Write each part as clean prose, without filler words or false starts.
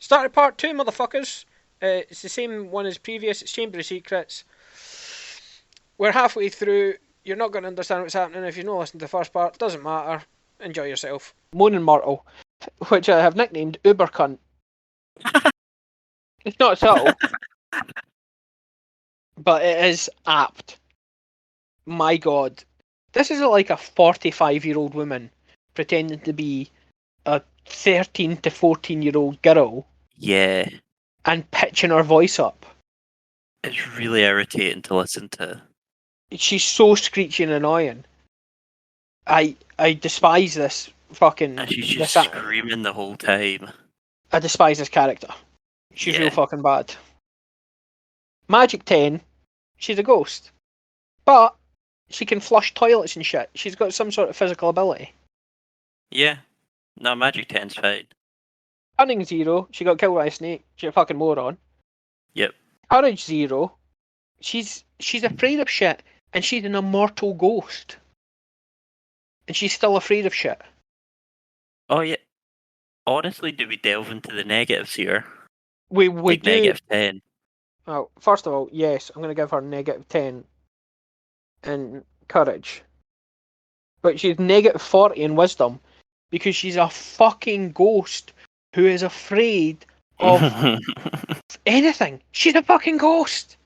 Started part two, motherfuckers. It's the same one as previous. It's Chamber of Secrets. We're halfway through. You're not going to understand what's happening if you've not listened to the first part. Doesn't matter. Enjoy yourself. Moaning Myrtle, which I have nicknamed Uber Cunt. It's not subtle, but it is apt. My God. This is like a 45-year-old woman pretending to be a 13 to 14-year-old girl Yeah, and pitching her voice up. it's really irritating to listen to. She's so screechy and annoying. I despise this fucking. And she's just This, screaming the whole time. I despise this character. She's real Yeah. fucking bad. Magic 10, she's a ghost. But she can flush toilets and shit. She's got some sort of physical ability. Yeah. No, Magic 10's fine. Cunning 0, she got killed by a snake. She's a fucking moron. Yep. Courage 0, she's afraid of shit, and she's an immortal ghost. And she's still afraid of shit. Oh, yeah. Honestly, do we delve into the negatives here? We Like do. negative 10. Well, first of all, yes, I'm going to give her negative 10 in courage. But she's negative 40 in wisdom because she's a fucking ghost who is afraid of anything. She's a fucking ghost.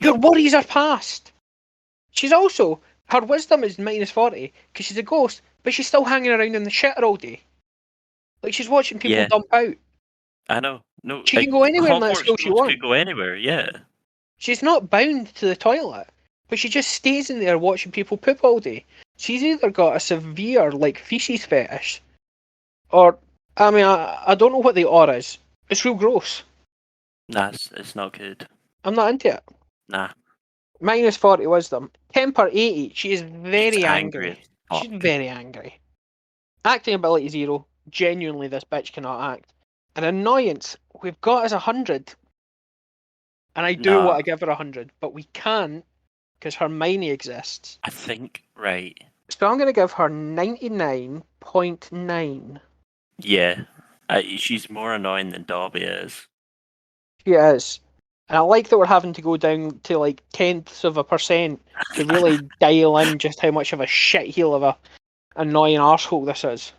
Your worries are past. She's also, her wisdom is minus 40 because she's a ghost, but she's still hanging around in the shitter all day. Like, she's watching people Yeah. dump out. I know. No, She can go anywhere in that Hogwarts school she ghosts wants. could go anywhere, yeah. She's not bound to the toilet, but she just stays in there watching people poop all day. She's either got a severe, like, feces fetish, or, I mean, I don't know what the aura is. It's real gross. Nah, it's not good. I'm not into it. Nah. Minus 40 wisdom. Temper 80. She is very She's angry. as She's fuck. very angry. Acting ability 0. Genuinely, this bitch cannot act. And annoyance, we've got as 100. And I do Nah. want to give her 100, but we can't because Hermione exists. I think, right. So I'm going to give her 99.9. Yeah. She's more annoying than Dobby is. She is. And I like that we're having to go down to like tenths of a percent to really dial in just how much of a shitheel of a annoying arsehole this is.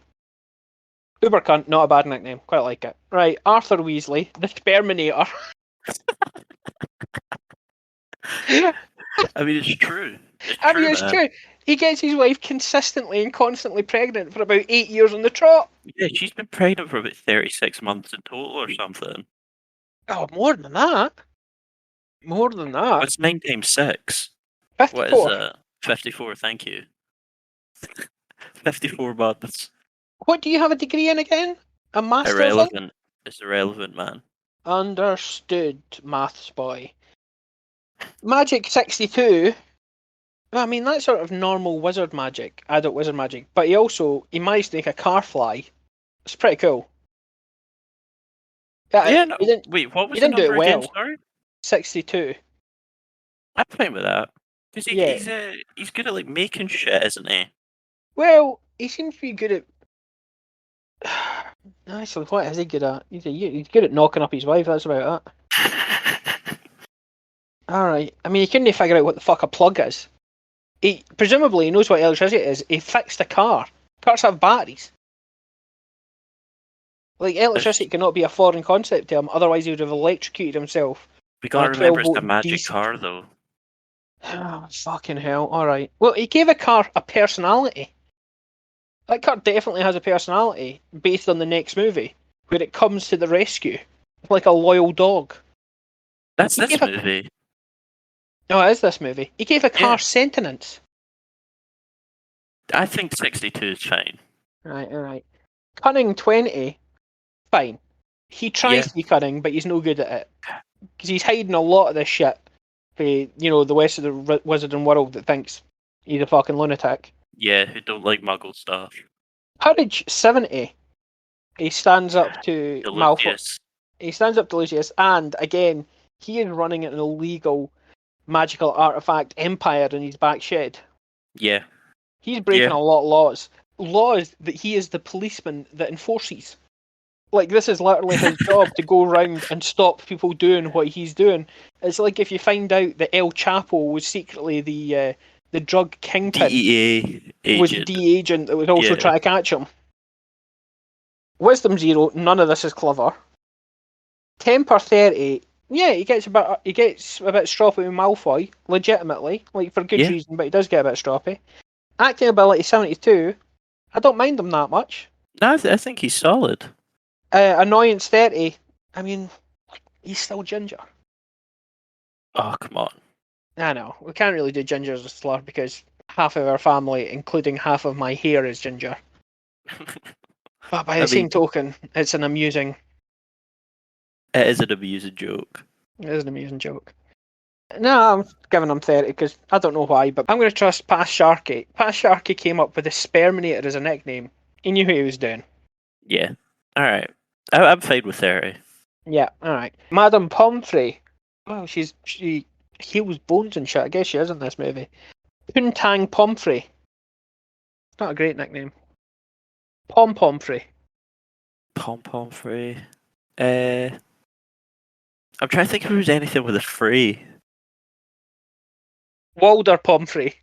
Uber cunt, not a bad nickname. Quite like it. Right, Arthur Weasley, the Sperminator. I mean, it's true. I mean, it's true. He gets his wife consistently and constantly pregnant for about 8 years on the trot. Yeah, she's been pregnant for about 36 months in total or something. Oh, more than that. More than that. What's 9 times 6? 54. What is that? 54, thank you. 54 months. What do you have a degree in again? A master's in? Irrelevant. It's irrelevant, man. Understood, maths boy. Magic 62. I mean, that's sort of normal wizard magic, adult wizard magic. But he managed to make a car fly. It's pretty cool. Yeah, no, he didn't, wait, what was he the didn't do it number again, well. sorry? 62. I'm fine with that. Because Yeah. he's good at, like, making shit, isn't he? Well, he seems to be good at... Actually, what is he good at? He's good at knocking up his wife, that's about it. Alright. I mean, he couldn't figure out what the fuck a plug is. He presumably knows what electricity is. He fixed a car. Cars have batteries. Like, electricity cannot be a foreign concept to him, otherwise he would have electrocuted himself. We gotta remember it's a 12-volt magic DC. car, though. Oh, fucking hell. Alright. Well, he gave a car a personality. That car definitely has a personality based on the next movie, where it comes to the rescue. Like a loyal dog. That's He this gave a- movie. No, it is this movie. He gave a car Yeah. sentience. I think 62 is fine. Right, alright. Cunning 20. Fine. He tries Yeah. to be cunning, but he's no good at it. Because he's hiding a lot of this shit for, the rest of the wizarding world that thinks he's a fucking lunatic. Yeah, who don't like muggle stuff. Courage 70. He stands up to Malfoy. Lucius. He stands up to Lucius, and again, he is running an illegal magical artifact empire in his back shed. Yeah. He's breaking Yeah. a lot of laws. Laws that he is the policeman that enforces. Like, this is literally his job to go around and stop people doing what he's doing. It's like if you find out that El Chapo was secretly the drug kingpin, DEA was a agent. DEA agent that was also Yeah. trying to catch him. Wisdom 0, none of this is clever. Temper 30, yeah, he gets a bit stroppy with Malfoy, legitimately, like for good Yeah. reason, but he does get a bit stroppy. Acting ability 72, I don't mind him that much. No, I think he's solid. Annoyance 30, I mean, he's still ginger. Oh, come on. I know, we can't really do ginger as a slur because half of our family, including half of my hair, is ginger. But by the same token, it's an amusing... It is an amusing joke. It is an amusing joke. No, I'm giving him 30 because I don't know why, but I'm going to trust Pass Sharky. Pass Sharky came up with the Sperminator as a nickname. He knew who he was doing. Yeah. Alright. I'm fine with 30. Yeah, alright. Madame Pomfrey. Well, she heals bones and shit. I guess she is in this movie. Poontang Pomfrey. Not a great nickname. Pomfrey. Pomfrey. I'm trying to think if there was anything with a free. Walder Pomfrey.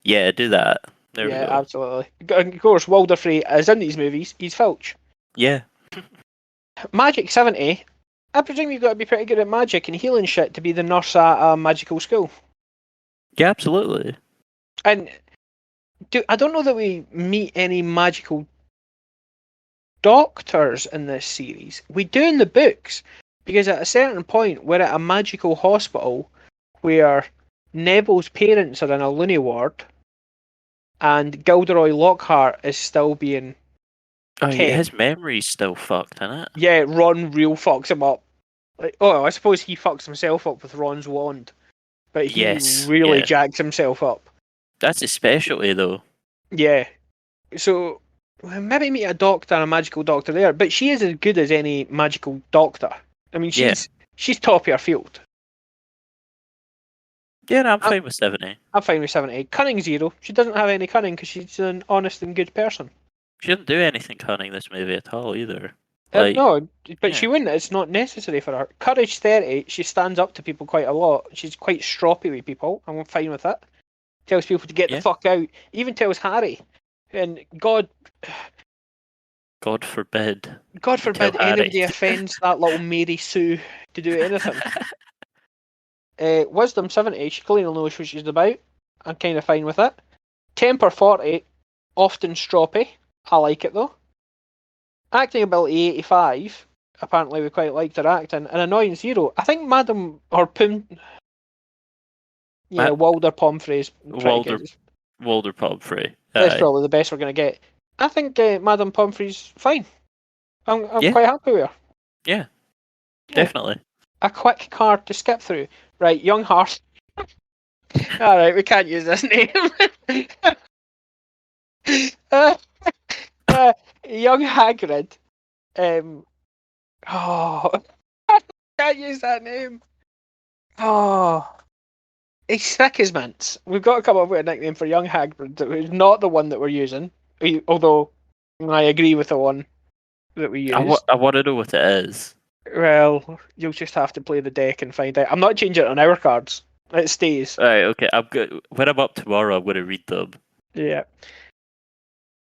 Yeah, do that. There we Yeah, go. absolutely. Of course, Walder Frey is in these movies. He's Filch. Yeah. Magic 70. I presume you've got to be pretty good at magic and healing shit to be the nurse at a magical school. Yeah, absolutely. And I don't know that we meet any magical doctors in this series. We do in the books, because at a certain point we're at a magical hospital where Neville's parents are in a loony ward and Gilderoy Lockhart is still being Oh, yeah, kept. his memory's still fucked, isn't it? Yeah, Ron real fucks him up. Like, I suppose he fucks himself up with Ron's wand, but he Yes. really Yeah. jacks himself up. That's his specialty, though. Yeah. So maybe meet a doctor, a magical doctor there, but she is as good as any magical doctor. I mean, she's top of her field. Yeah, no, I'm fine with 70. I'm fine with 70. Cunning 0. She doesn't have any cunning because she's an honest and good person. She didn't do anything cunning this movie at all, either. No, but she wouldn't. It's not necessary for her. Courage 30. She stands up to people quite a lot. She's quite stroppy with people. I'm fine with it. Tells people to get the fuck out. Even tells Harry. And God forbid. God forbid anybody offends that little Mary Sue to do anything. Wisdom 70, she clearly knows what she's about. I'm kind of fine with it. Temper 40, often stroppy. I like it though. Acting ability 85, apparently we quite liked her acting. And annoying 0, I think Madam or Poom... Yeah, Walder Pomfrey's Walder Pomfrey. That's probably the best we're going to get. I think Madam Pomfrey's fine. I'm quite happy with her. Yeah, definitely. A quick card to skip through. Right, young horse. Alright, we can't use this name. Young Hagrid. I can't use that name. He's thick as mints. We've got to come up with a nickname for young Hagrid that was not the one that we're using. Although I agree with the one that we use. I want to know what it is. Well, you'll just have to play the deck and find out. I'm not changing it on our cards. It stays. Right, okay. I'm good. When I'm up tomorrow, I'm going to read them. Yeah.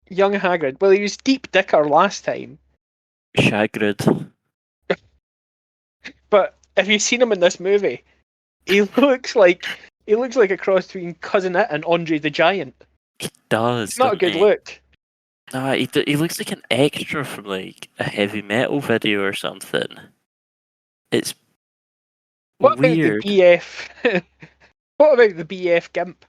Young Hagrid. Well, he was Deep Dicker last time. Shagrid. But have you seen him in this movie? He looks like a cross between Cousin It and Andre the Giant. He does. It's not a good look. No, he looks like an extra from like a heavy metal video or something. It's what weird. About the BF? What about the BF Gimp?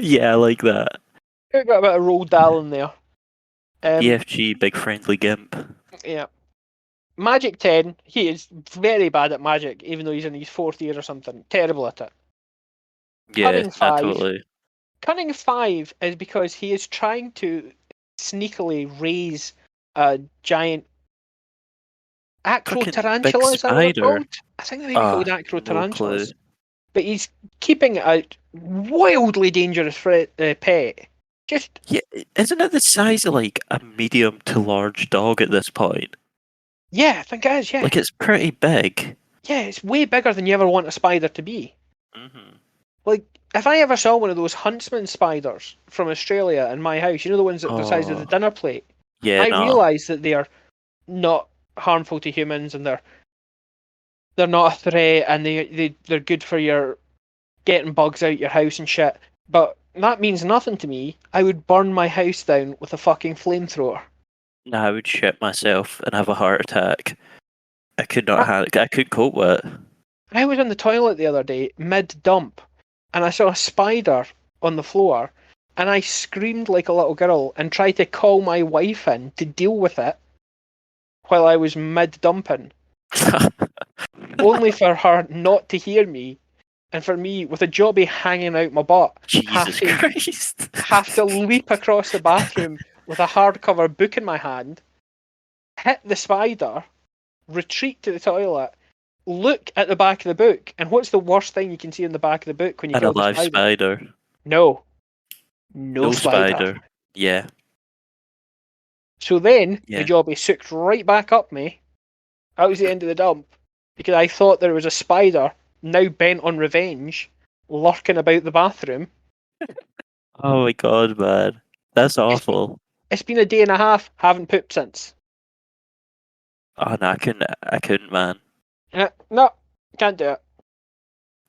Yeah, I like that. We've got a bit of Roald Dahl in there. BFG, Big Friendly Gimp. Yeah. Magic 10, he is very bad at magic, even though he's in his 4th year or something. Terrible at it. Yeah, Cunning 5. absolutely. Cunning 5 is because he is trying to sneakily raise a giant acro-tarantula, is that what they're called? I think they're maybe called acro-tarantulas. But he's keeping a wildly dangerous pet Just, Yeah, isn't it the size of like a medium to large dog at this point? yeah, I think it is, yeah. Like it's pretty big. Yeah, it's way bigger than you ever want a spider to be. Hmm. Like, if I ever saw one of those huntsman spiders from Australia in my house, you know the ones that the size of the Oh, dinner plate, yeah, I no. realise that they are not harmful to humans and they're not a threat and they're good for your getting bugs out your house and shit. But that means nothing to me. I would burn my house down with a fucking flamethrower. No, I would shit myself and have a heart attack. I could not I, handle. I couldn't cope with it. I was in the toilet the other day, mid dump, and I saw a spider on the floor, and I screamed like a little girl and tried to call my wife in to deal with it while I was mid dumping, only for her not to hear me, and for me, with a jobby hanging out my butt, Jesus Christ. have to leap across the bathroom with a hardcover book in my hand, hit the spider, retreat to the toilet, look at the back of the book, and what's the worst thing you can see in the back of the book when you An kill the alive spider? spider. No. No No spider. spider. Yeah. So then, my Yeah. jobby sooked right back up me. That was the end of the dump. Because I thought there was a spider, now bent on revenge, lurking about the bathroom. Oh my god, man. That's It's been, awful. it's been a day and a half, haven't pooped since. Oh no, I couldn't, man. No, can't do it.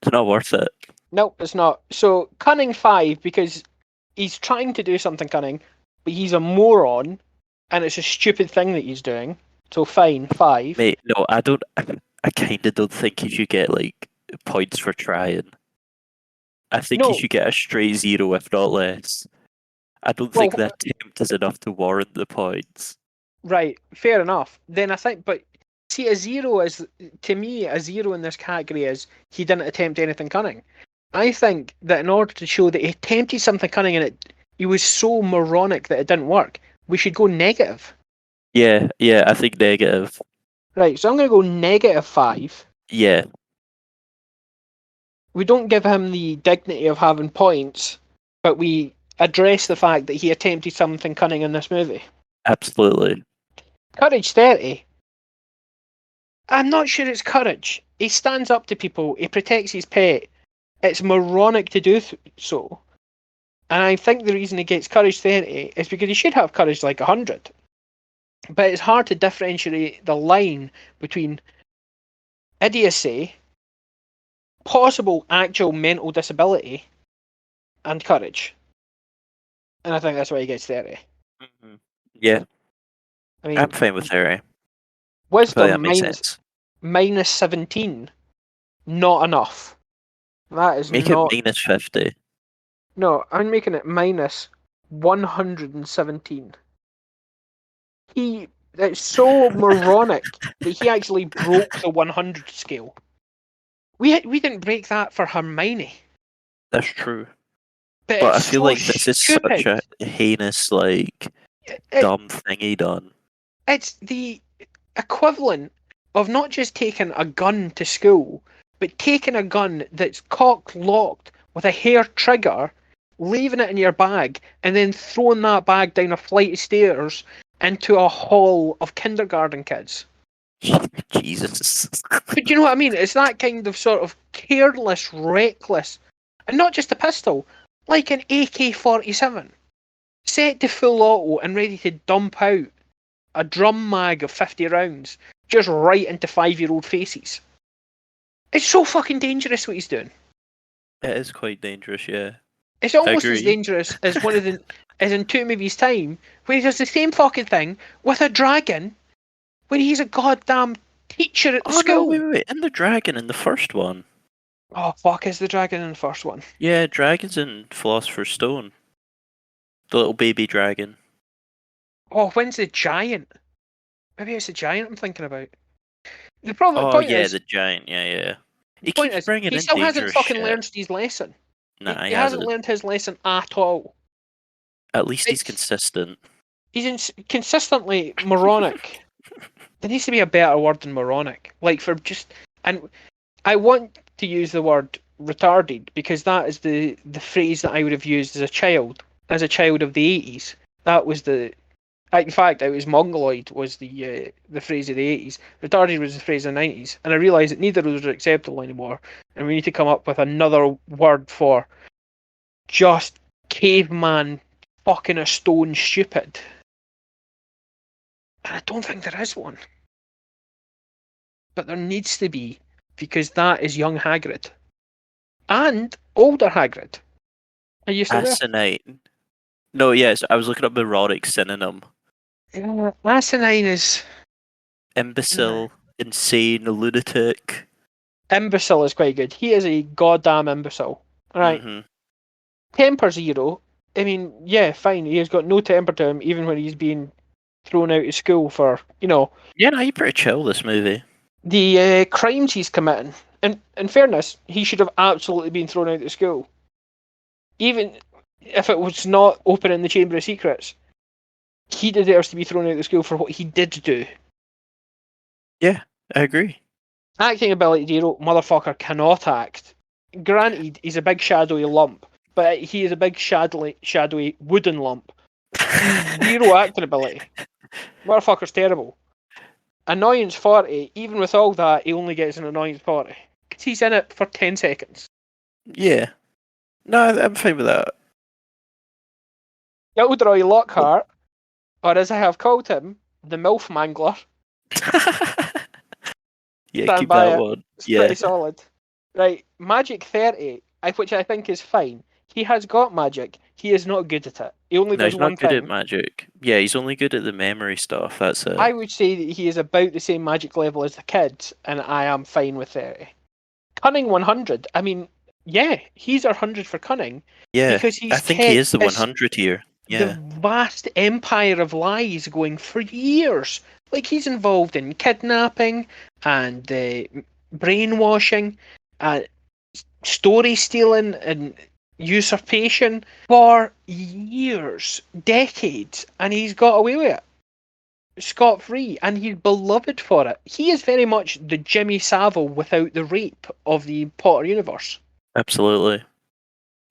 It's not worth it. No, it's not. So, cunning 5, because he's trying to do something cunning, but he's a moron, and it's a stupid thing that he's doing. So, fine, 5. Mate, no, I don't. I kind of don't think you should get like points for trying. I think you No, should get a straight 0, if not less. I don't think well, the attempt is enough to warrant the points. right, fair enough. Then I think, but see, a 0 is, to me, a 0 in this category is he didn't attempt anything cunning. I think that in order to show that he attempted something cunning and he was so moronic that it didn't work, we should go negative. Yeah, yeah, I think negative. Right, so I'm going to go negative 5. Yeah, We don't give him the dignity of having points, but we address the fact that he attempted something cunning in this movie. absolutely. Courage 30. I'm not sure it's courage. He stands up to people, he protects his pet. It's moronic to do so. And I think the reason he gets courage 30 is because he should have courage like 100. But it's hard to differentiate the line between idiocy, possible actual mental disability, and courage. And I think that's why he gets 30. Hmm. Yeah, I I'm mean, fine with theory. I feel like that wisdom makes sense. minus 17, not enough. That is Make it not. minus 50. No, I'm making it minus 117. It's so moronic that he actually broke the 100 scale. We didn't break that for Hermione, That's true. but But it's I feel so like this is such stupid. a heinous, like, It, dumb thing he done. it's the equivalent of not just taking a gun to school, but taking a gun that's cock locked with a hair trigger, leaving it in your bag, and then throwing that bag down a flight of stairs into a hall of kindergarten kids. Jesus. But do you know what I mean? It's that kind of sort of careless, reckless, and not just a pistol, like an AK-47, set to full auto and ready to dump out a drum mag of 50 rounds just right into 5-year-old faces. It's so fucking dangerous what he's doing. It is quite dangerous, yeah. It's I almost as agree. dangerous as one of the as in 2 movies' time, where he does the same fucking thing with a dragon, when he's a goddamn teacher at the Oh no, school. wait. And the dragon in the first one. Oh fuck, is the dragon in the first one? Yeah, dragons in Philosopher's Stone. The little baby dragon. Oh, when's the giant? Maybe it's the giant I'm thinking about. The Oh point yeah, is, the giant. Yeah, yeah. the He point keeps is, bringing he in still hasn't dangerous fucking shit. learned his lesson. Nah, he He hasn't hasn't. learned his lesson at all. At least he's It's consistent. he's consistently moronic. There needs to be a better word than moronic. Like for just, and I want to use the word retarded because that is the phrase that I would have used as a child. as a child of the 80s. That was the. In fact, it was mongoloid was the phrase of the 80s. Retarded was the phrase of the 90s. And I realised that neither of those are acceptable anymore. And we need to come up with another word for just caveman fucking a stone stupid. And I don't think there is one. But there needs to be, because that is young Hagrid. And older Hagrid. Are you still there? Asinine. No, yes, I was looking up the erotic synonym. Asinine is... Imbecile, insane, lunatic. Imbecile is quite good. He is a goddamn imbecile. Right. Mm-hmm. Temper zero. I mean, yeah, fine. He has got no temper to him, even when he's being thrown out of school for, Yeah, no, you're pretty chill, this movie. the crimes he's committing. And in fairness, he should have absolutely been thrown out of school. Even if it was not opening the Chamber of Secrets, he deserves to be thrown out of school for what he did do. Yeah, I agree. Acting ability zero, motherfucker cannot act. Granted, he's a big shadowy lump, but he is a big shadowy wooden lump. Zero acting ability. Motherfucker's terrible. Annoyance 40, even with all that, he only gets an annoyance 40. Because he's in it for 10 seconds. Yeah. No, I'm fine with that. Gilderoy Lockhart, or as I have called him, the MILF Mangler. Yeah, Stand keep by that it. one. It's Yeah. pretty solid. Right, Magic 30, which I think is fine. He has got magic. He is not good at it. He only No, does he's one not good at thing. magic. Yeah, he's only good at the memory stuff, that's it. I would say that he is about the same magic level as the kids, and I am fine with 30. Cunning 100. I mean, yeah, he's our 100 for cunning. Yeah, Because he's I think he kept is the this 100 here. the Yeah. vast empire of lies going for years. Like, he's involved in kidnapping and brainwashing and story stealing and usurpation for years, decades, and he's got away with it scot-free, and he's beloved for it. He is very much the Jimmy Savile without the rape of the Potter universe. Absolutely.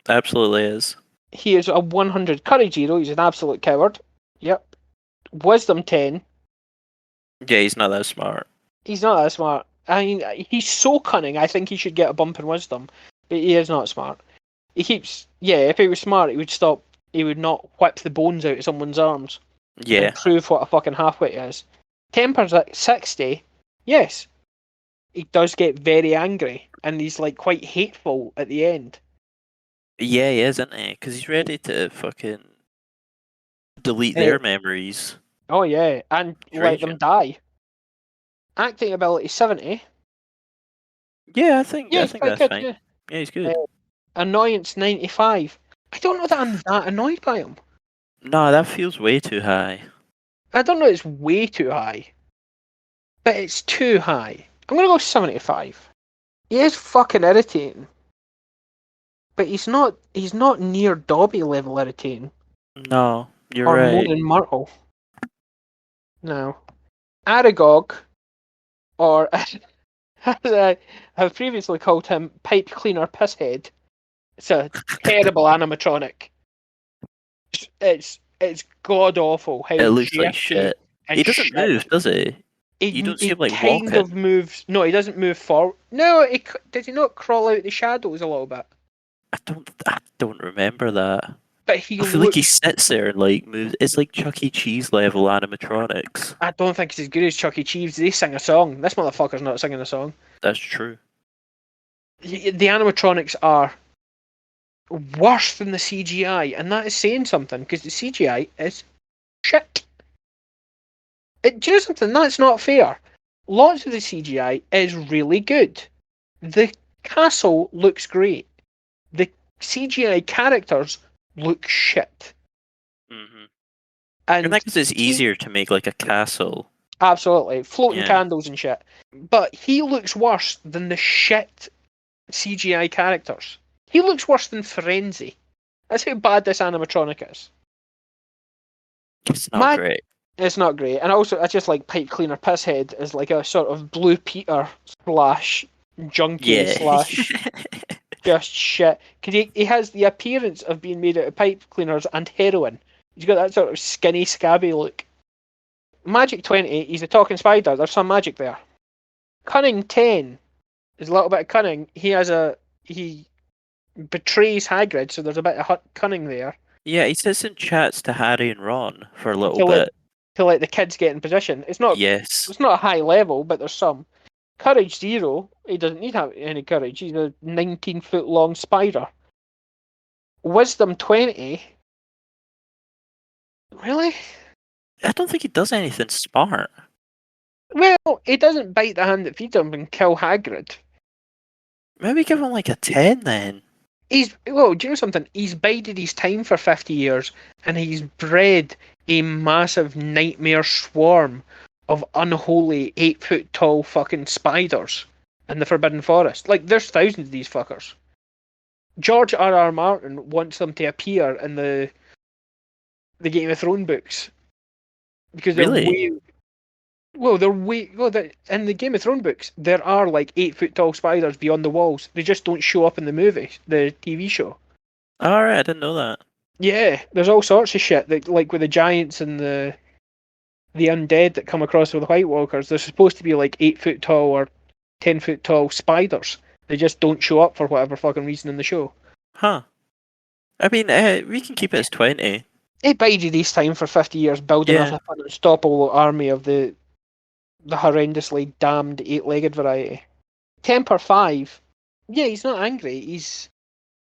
Absolutely is. He is a 100 courage hero. He's an absolute coward. Yep. Wisdom 10. Yeah, he's not that smart. He's not that smart. I mean, he's so cunning, I think he should get a bump in wisdom. But he is not smart. He keeps... Yeah, if he was smart, he would stop... He would not whip the bones out of someone's arms. Yeah. And prove what a fucking halfwit is. Temper's at 60. Yes. He does get very angry. And he's, like, quite hateful at the end. Yeah, he is, isn't he? Because he's ready to fucking delete their memories. Oh, yeah. And let them die. Acting ability 70. Yeah, I think Yeah, that's good, fine. yeah. Yeah, he's good. Annoyance 95. I don't know that I'm that annoyed by him. No, that feels way too high. I don't know it's way too high. But it's too high. I'm going to go 75. He is fucking irritating. But he's not near Dobby level irritating. No, you're or right. Moaning Myrtle. No. Aragog, or as I have previously called him, Pipe Cleaner Pisshead. It's a terrible animatronic. It's god awful how It looks like jerky shit. and He doesn't shit. move, does he? You don't see him like kind walking. of moves. No, he doesn't move forward. No, does he not crawl out the shadows a little bit? I don't remember that. But he I feel like he sits there and like moves. It's like Chuck E. Cheese level animatronics. I don't think it's as good as Chuck E. Cheese. They sing a song. This motherfucker's not singing a song. That's true. The animatronics are worse than the CGI, and that is saying something, because the CGI is shit. Do you know something? That's not fair. Lots of the CGI is really good. The castle looks great. The CGI characters look shit. Mm-hmm. And that's because it's easier to make like a castle. Absolutely. Floating Yeah. candles and shit. But he looks worse than the shit CGI characters. He looks worse than Frenzy. That's how bad this animatronic is. It's not great. It's not great. And also, I just like Pipe Cleaner Pisshead as like a sort of Blue Peter / junkie Yeah. / just shit. Because he has the appearance of being made out of pipe cleaners and heroin. He's got that sort of skinny, scabby look. Magic 20, he's a talking spider. There's some magic there. Cunning 10 is a little bit of cunning. He betrays Hagrid, so there's a bit of cunning there. Yeah, he sits and chats to Harry and Ron for a little to bit. let the kids get in position. It's not Yes. a high level, but there's some. Courage 0, he doesn't need any courage. He's a 19-foot long spider. Wisdom 20. Really? I don't think he does anything smart. Well, he doesn't bite the hand that feeds him and kill Hagrid. Maybe give him like a 10 then. Do you know something? He's bided his time for 50 years, and he's bred a massive nightmare swarm of unholy 8-foot tall fucking spiders in the Forbidden Forest. Like, there's thousands of these fuckers. George R.R. Martin wants them to appear in the Game of Thrones books because they're Really? in the Game of Thrones books there are like 8-foot tall spiders beyond the walls. They just don't show up in the movie, the TV show. Alright, I didn't know that. Yeah, there's all sorts of shit that, like with the giants and the undead that come across with the White Walkers. They're supposed to be like 8-foot tall or 10-foot tall spiders. They just don't show up for whatever fucking reason in the show. Huh. I mean, we can keep it as 20. He bided his time for 50 years building Yeah. up an unstoppable army of the horrendously damned 8-legged variety. Temper 5. Yeah, he's not angry. He's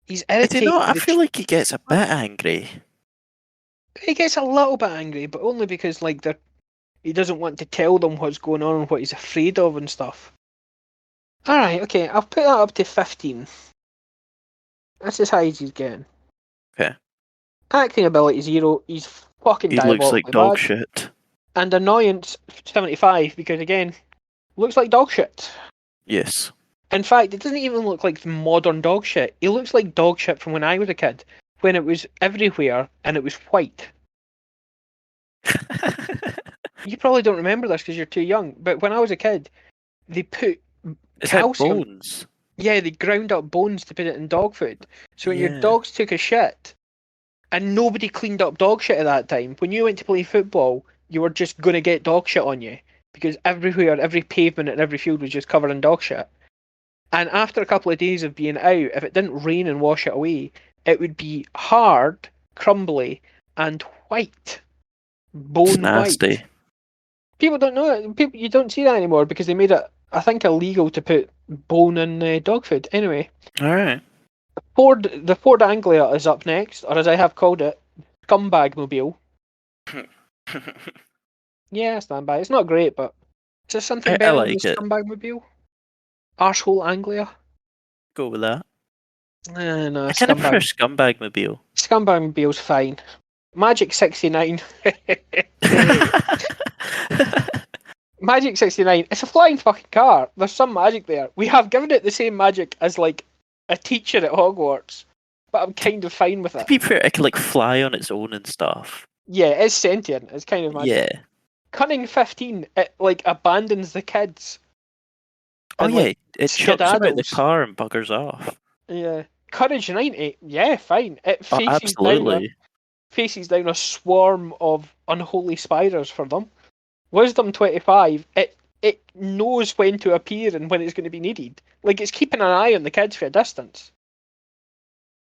Is irritated. he not? I feel like he gets a bit angry. He gets a little bit angry, but only because like he doesn't want to tell them what's going on and what he's afraid of and stuff. Alright, okay, I'll put that up to 15. That's as high as he's getting. Okay. Acting ability 0, he's fucking He looks like diabolically dog bad. shit. And annoyance 75, because again, looks like dog shit. Yes. In fact, it doesn't even look like modern dog shit. It looks like dog shit from when I was a kid, when it was everywhere and it was white. You probably don't remember this because you're too young, but when I was a kid, they put Is that calcium. bones? Yeah, they ground up bones to put it in dog food. So when your Yeah. dogs took a shit, and nobody cleaned up dog shit at that time, when you went to play football, you were just going to get dog shit on you. Because everywhere, every pavement and every field was just covered in dog shit. And after a couple of days of being out, if it didn't rain and wash it away, it would be hard, crumbly, and white. Bone It's nasty. white. People don't know it. You don't see that anymore because they made it, I think, illegal to put bone in dog food. Anyway, Alright. the Ford Anglia is up next, or as I have called it, Scumbag Mobile. Yeah, I stand by. It's not great, but is there something I better like than the it. Scumbag Mobile? Arsehole Anglia? Go with that. No, I kind of prefer Scumbag. Scumbag Mobile. Scumbag Mobile's fine. Magic 69. Magic 69. It's a flying fucking car. There's some magic there. We have given it the same magic as like a teacher at Hogwarts, but I'm kind of fine with To it. be fair, it can like fly on its own and stuff. Yeah, it's sentient. It's kind of magic. Yeah. Cunning 15. It like abandons the kids. Oh and, yeah, like, it chucks him out the skedaddles. car and buggers off. Yeah. Courage 90. Yeah, fine. It Oh, absolutely. faces down a swarm of unholy spiders for them. Wisdom 25. It knows when to appear and when it's going to be needed. Like, it's keeping an eye on the kids for a distance.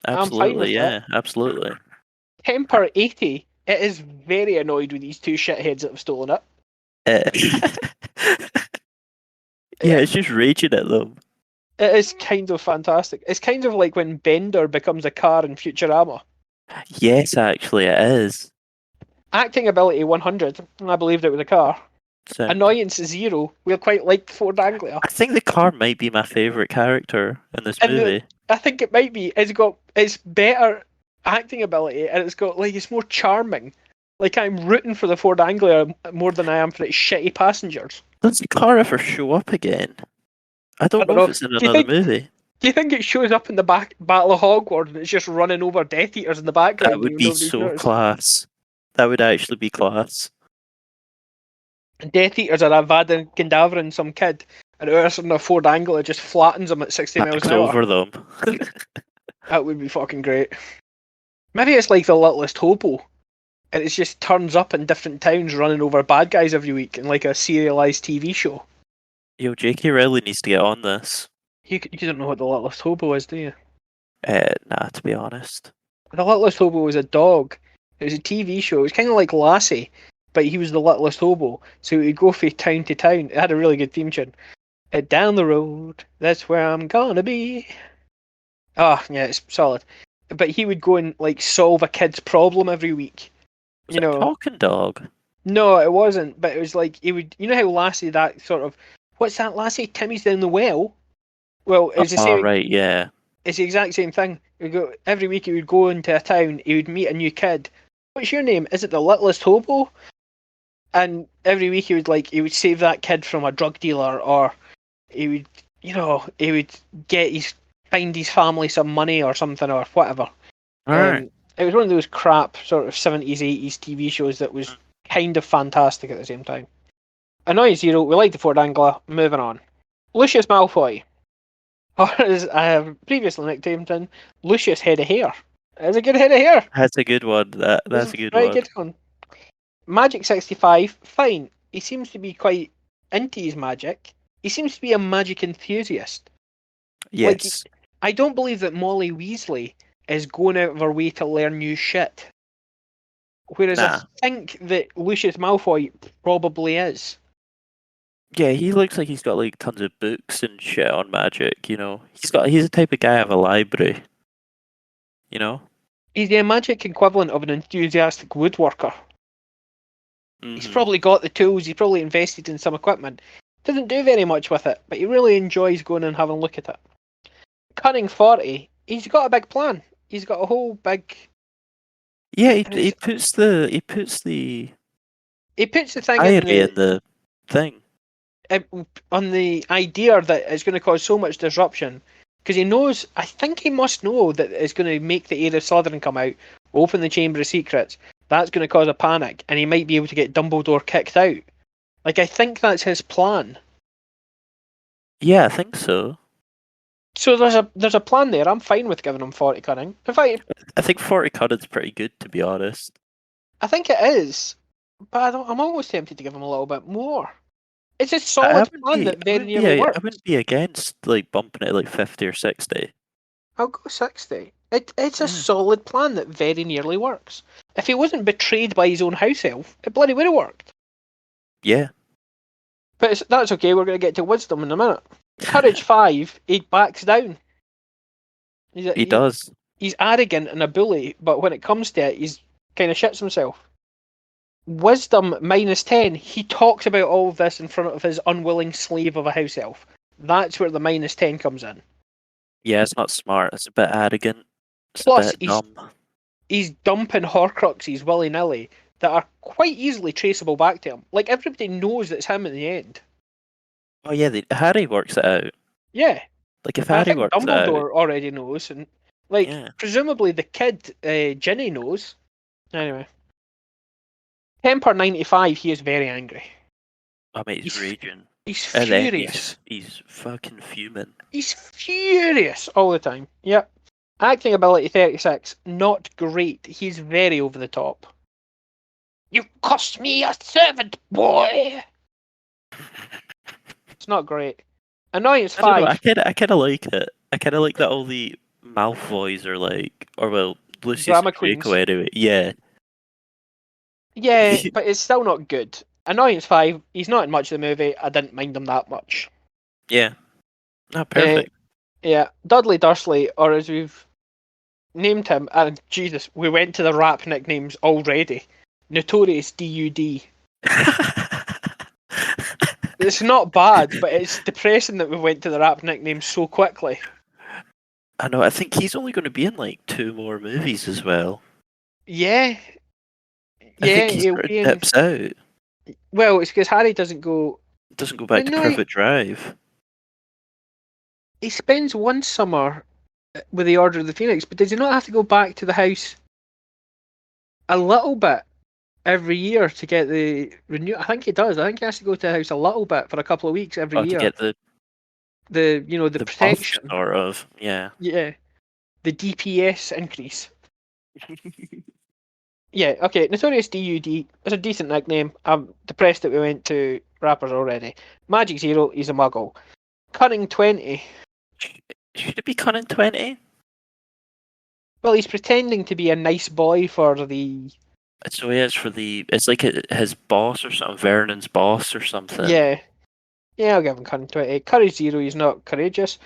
I'm fine with Absolutely, yeah, that. absolutely. Temper 80. It is very annoyed with these two shitheads that have stolen it. Yeah, it's just raging at them. It is kind of fantastic. It's kind of like when Bender becomes a car in Futurama. Yes, actually, it is. Acting ability 100. I believed it was a car. So, Annoyance 0. We quite liked Ford Anglia. I think the car might be my favourite character in this And movie. I think it might be. It's better acting ability, and it's more charming. Like, I'm rooting for the Ford Anglia more than I am for its shitty passengers. Does the car ever show up again? I don't know if it's in Do you another think- movie. Do you think it shows up in the Battle of Hogwarts and it's just running over Death Eaters in the background? That would even be nobody's so noticed? class. That would actually be class. Death Eaters are Avada Kedavra and some kid, and a Ford Angler just flattens him at 60 miles Backs an hour. over them. That would be fucking great. Maybe it's like The Littlest Hobo, and it just turns up in different towns running over bad guys every week in like a serialized TV show. Yo, J.K. Rowling needs to get on this. You don't know what The Littlest Hobo is, do you? Nah, to be honest. The Littlest Hobo was a dog. It was a TV show. It was kind of like Lassie, but he was the Littlest Hobo. So he would go from town to town. It had a really good theme tune. Down the road, that's where I'm gonna be. Oh, yeah, it's solid. But he would go and like solve a kid's problem every week. Was it a talking dog? No, it wasn't. But it was like he would. You know how Lassie, that sort of, what's that, Lassie? Timmy's down the well. Well, it's the Oh, same. right, yeah. It's the exact same thing. Every week he would go into a town. He would meet a new kid. What's your name? Is it the Littlest Hobo? And every week he would save that kid from a drug dealer, or he would find his family some money or something or whatever. Alright. It was one of those crap sort of 70s, 80s TV shows that was kind of fantastic at the same time. Annoying Zero, we like the Ford Angler, moving on. Lucius Malfoy, or as I have previously nicknamed him, Lucius Head of Hair. It's a good head of hair. That's a good one. That's a good very one. good one. Magic 65, fine. He seems to be quite into his magic. He seems to be a magic enthusiast. Yes. Like, I don't believe that Molly Weasley is going out of her way to learn new shit. Whereas I think that Lucius Malfoy probably is. Yeah, he looks like he's got like tons of books and shit on magic, you know. He's the type of guy of a library. You know? He's the magic equivalent of an enthusiastic woodworker. Mm-hmm. He's probably got the tools, he's probably invested in some equipment. Doesn't do very much with it, but he really enjoys going and having a look at it. Cunning 40, he's got a big plan. He's got a whole big... Yeah, he puts the thing in the thing. On the idea that it's going to cause so much disruption, because he knows, I think he must know that it's going to make the Heir of Slytherin come out, open the Chamber of Secrets. That's going to cause a panic, and he might be able to get Dumbledore kicked out. Like, I think that's his plan. Yeah, I think so. So there's a plan there. I'm fine with giving him 40 cunning. In fact, I think 40 cunning's pretty good, to be honest. I think it is, but I'm almost tempted to give him a little bit more. It's a solid plan that very nearly works. I wouldn't be against like bumping it like 50 or 60. I'll go 60. It's a solid plan that very nearly works. If he wasn't betrayed by his own house elf, it bloody would have worked. Yeah. But that's okay, we're going to get to wisdom in a minute. Courage 5, he backs down. He does. He's arrogant and a bully, but when it comes to it, he's kind of shits himself. Wisdom -10, he talks about all of this in front of his unwilling slave of a house elf. That's where the -10 comes in. Yeah, it's not smart. It's a bit arrogant. It's Plus, a bit dumb. He's dumping Horcruxes willy-nilly that are quite easily traceable back to him. Like, everybody knows that it's him in the end. Oh yeah, Harry works it out. Yeah. Like, if Harry works it out... Dumbledore already knows, and presumably the kid, Ginny, knows. Anyway. Temper 95, he is very angry. Oh mate, he's raging. He's furious. He's fucking fuming. He's furious all the time. Yep. Acting ability 36, not great. He's very over the top. You cost me a servant, boy! It's not great. Annoyance 5. I kind of like it. I kind of like that all the Malfoys are like, or well, Lucius and Draco anyway. Yeah. Yeah, but it's still not good. Annoyance 5, he's not in much of the movie. I didn't mind him that much. Yeah. No, perfect. Yeah. Dudley Dursley, or as we've named him, and Jesus, we went to the rap nicknames already. Notorious DUD. It's not bad, but it's depressing that we went to the rap nicknames so quickly. I know, I think he's only going to be in like 2 more movies as well. Yeah. I think he sort of dips out. Well, it's because Harry doesn't go back to Privet Drive. He spends one summer with the Order of the Phoenix, but does he not have to go back to the house a little bit every year to get the renew? I think he does. I think he has to go to the house a little bit for a couple of weeks every year. To get the the The buff, protection. sort of. Yeah. Yeah, the DPS increase. Yeah, okay. Notorious DUD is a decent nickname. I'm depressed that we went to rappers already. Magic Zero, he's a muggle. Cunning 20. Should it be Cunning 20? Well, he's pretending to be a nice boy for the. So he is for the. It's like his boss or something. Vernon's boss or something. Yeah. Yeah, I'll give him Cunning 20. Courage 0, he's not courageous.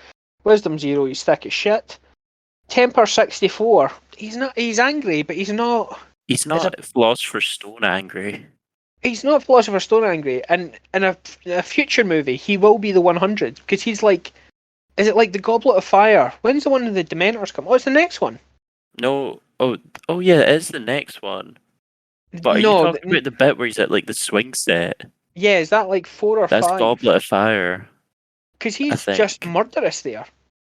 Wisdom 0, he's thick as shit. Temper 64. He's angry, but he's not. He's not Philosopher's Stone angry. He's not Philosopher's Stone angry. And in a future movie, he will be the 100 because he's like. Is it like the Goblet of Fire? When's the one of the Dementors come? Oh, it's the next one. No. Oh yeah, it is the next one. But are you No, talking about the bit where he's at like the swing set? yeah, is that like 4 or That's 5? Goblet of Fire. Because I he's think. just murderous there.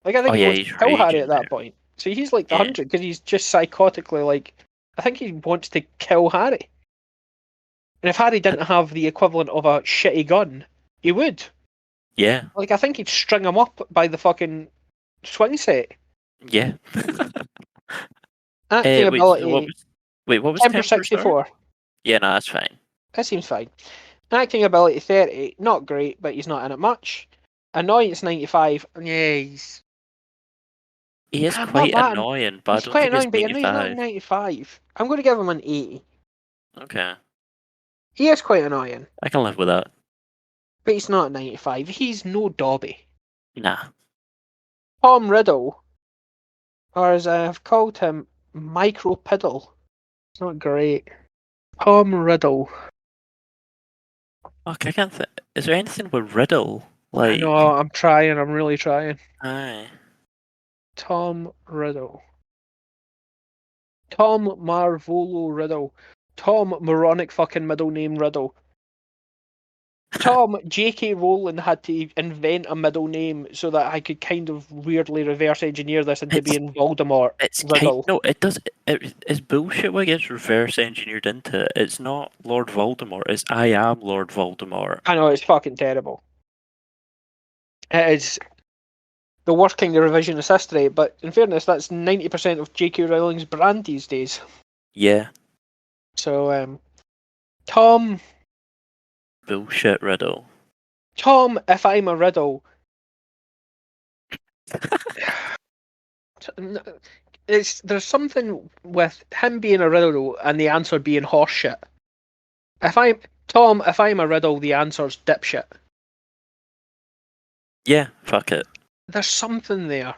Like, I think Oh he yeah, wants he's to kill Harry raging at that there. point. So he's like the Yeah. 100 because he's just psychotically like. I think he wants to kill Harry. And if Harry didn't have the equivalent of a shitty gun, he would. Yeah. Like, I think he'd string him up by the fucking swing set. Yeah. Acting Wait, so what ability. was Temper Temper, sorry? 64. Yeah, no, that's fine. That seems fine. Acting ability 30. Not great, but he's not in it much. Annoyance 95. Yeah, He is not quite bad. annoying, but I He's don't quite think it's annoying, but he's not 95. 95. I'm going to give him an 80. Okay. He is quite annoying, I can live with that. but he's not 95. He's no Dobby. Nah. Tom Riddle, or as I've called him, Micro Piddle. It's not great. Tom Riddle. Fuck, I can't think. Is there anything with Riddle? I Like. know, I'm trying, I'm really trying. Aye. Tom Riddle. Tom Marvolo Riddle. Tom Moronic fucking middle name Riddle. Tom J.K. Rowling had to invent a middle name so that I could kind of weirdly reverse engineer this into It's being Voldemort it's Riddle. no, it does it's bullshit what gets reverse engineered into it. It's not Lord Voldemort, it's I am Lord Voldemort. I know, it's fucking terrible. It is the worst kind of revisionist history, but in fairness, that's 90% of J.K. Rowling's brand these days. Yeah. So, Tom, Bullshit Riddle. if I'm a riddle, there's something with him being a riddle and the answer being horseshit. If I'm a riddle, the answer's dipshit. Yeah, fuck it. There's something there.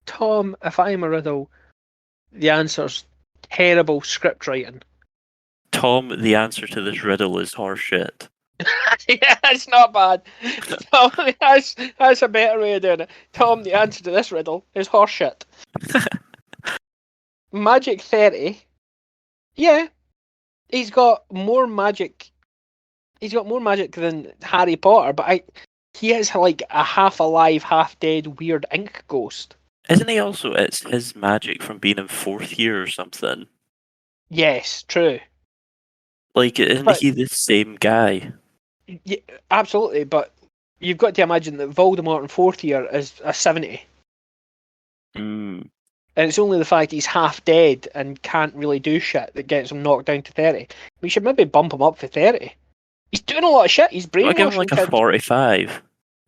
Tom, if I'm a riddle, the answer's terrible script writing. Tom, the answer to this riddle is horseshit. Yeah, it's not bad. Tom, that's a better way of doing it. Tom, the answer to this riddle is horseshit. Magic 30. Yeah. He's got more magic. He's got more magic than Harry Potter, but he is like a half alive, half dead, weird ink ghost. Isn't he also? It's his magic from being in 4th year or something. Yes, true. Like, isn't he the same guy? Yeah, absolutely, but you've got to imagine that Voldemort in 4th year is a 70. Mm. And it's only the fact he's half dead and can't really do shit that gets him knocked down to 30. We should maybe bump him up for 30. He's doing a lot of shit. He's I'll brainwashing give him like a kids. 45.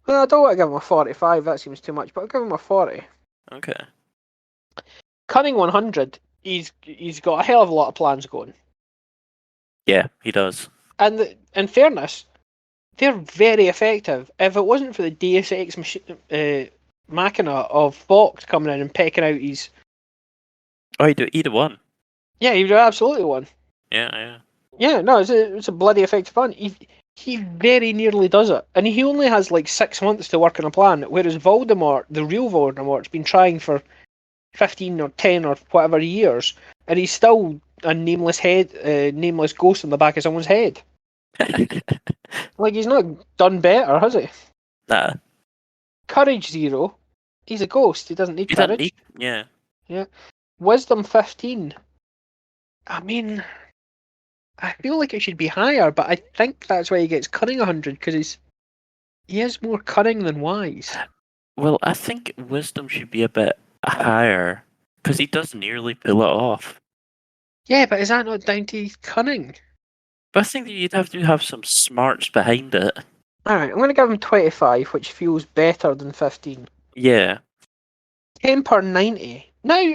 Well, I don't want to give him a 45. That seems too much. But I'll give him a 40. Okay. Cunning 100. He's got a hell of a lot of plans going. Yeah, he does. And in fairness, they're very effective. If it wasn't for the Deus Ex Machina of Fox coming in and pecking out his... Oh, either one. Yeah, he would have absolutely won. Yeah. Yeah, no, it's a bloody effective plan. He very nearly does it. And he only has like 6 months to work on a plan, whereas Voldemort, the real Voldemort's been trying for 15 or 10 or whatever years, and he's still a nameless ghost in the back of someone's head. Like, he's not done better, has he? Nah. Courage 0. He's a ghost. He doesn't need courage. Yeah. Wisdom 15. I mean, I feel like it should be higher, but I think that's why he gets cunning 100, because he is more cunning than wise. Well, I think wisdom should be a bit higher because he does nearly pull it off. Yeah, but is that not down to cunning? But I think that you'd have to have some smarts behind it. Alright, I'm going to give him 25, which feels better than 15. Yeah. 10 per 90. Now,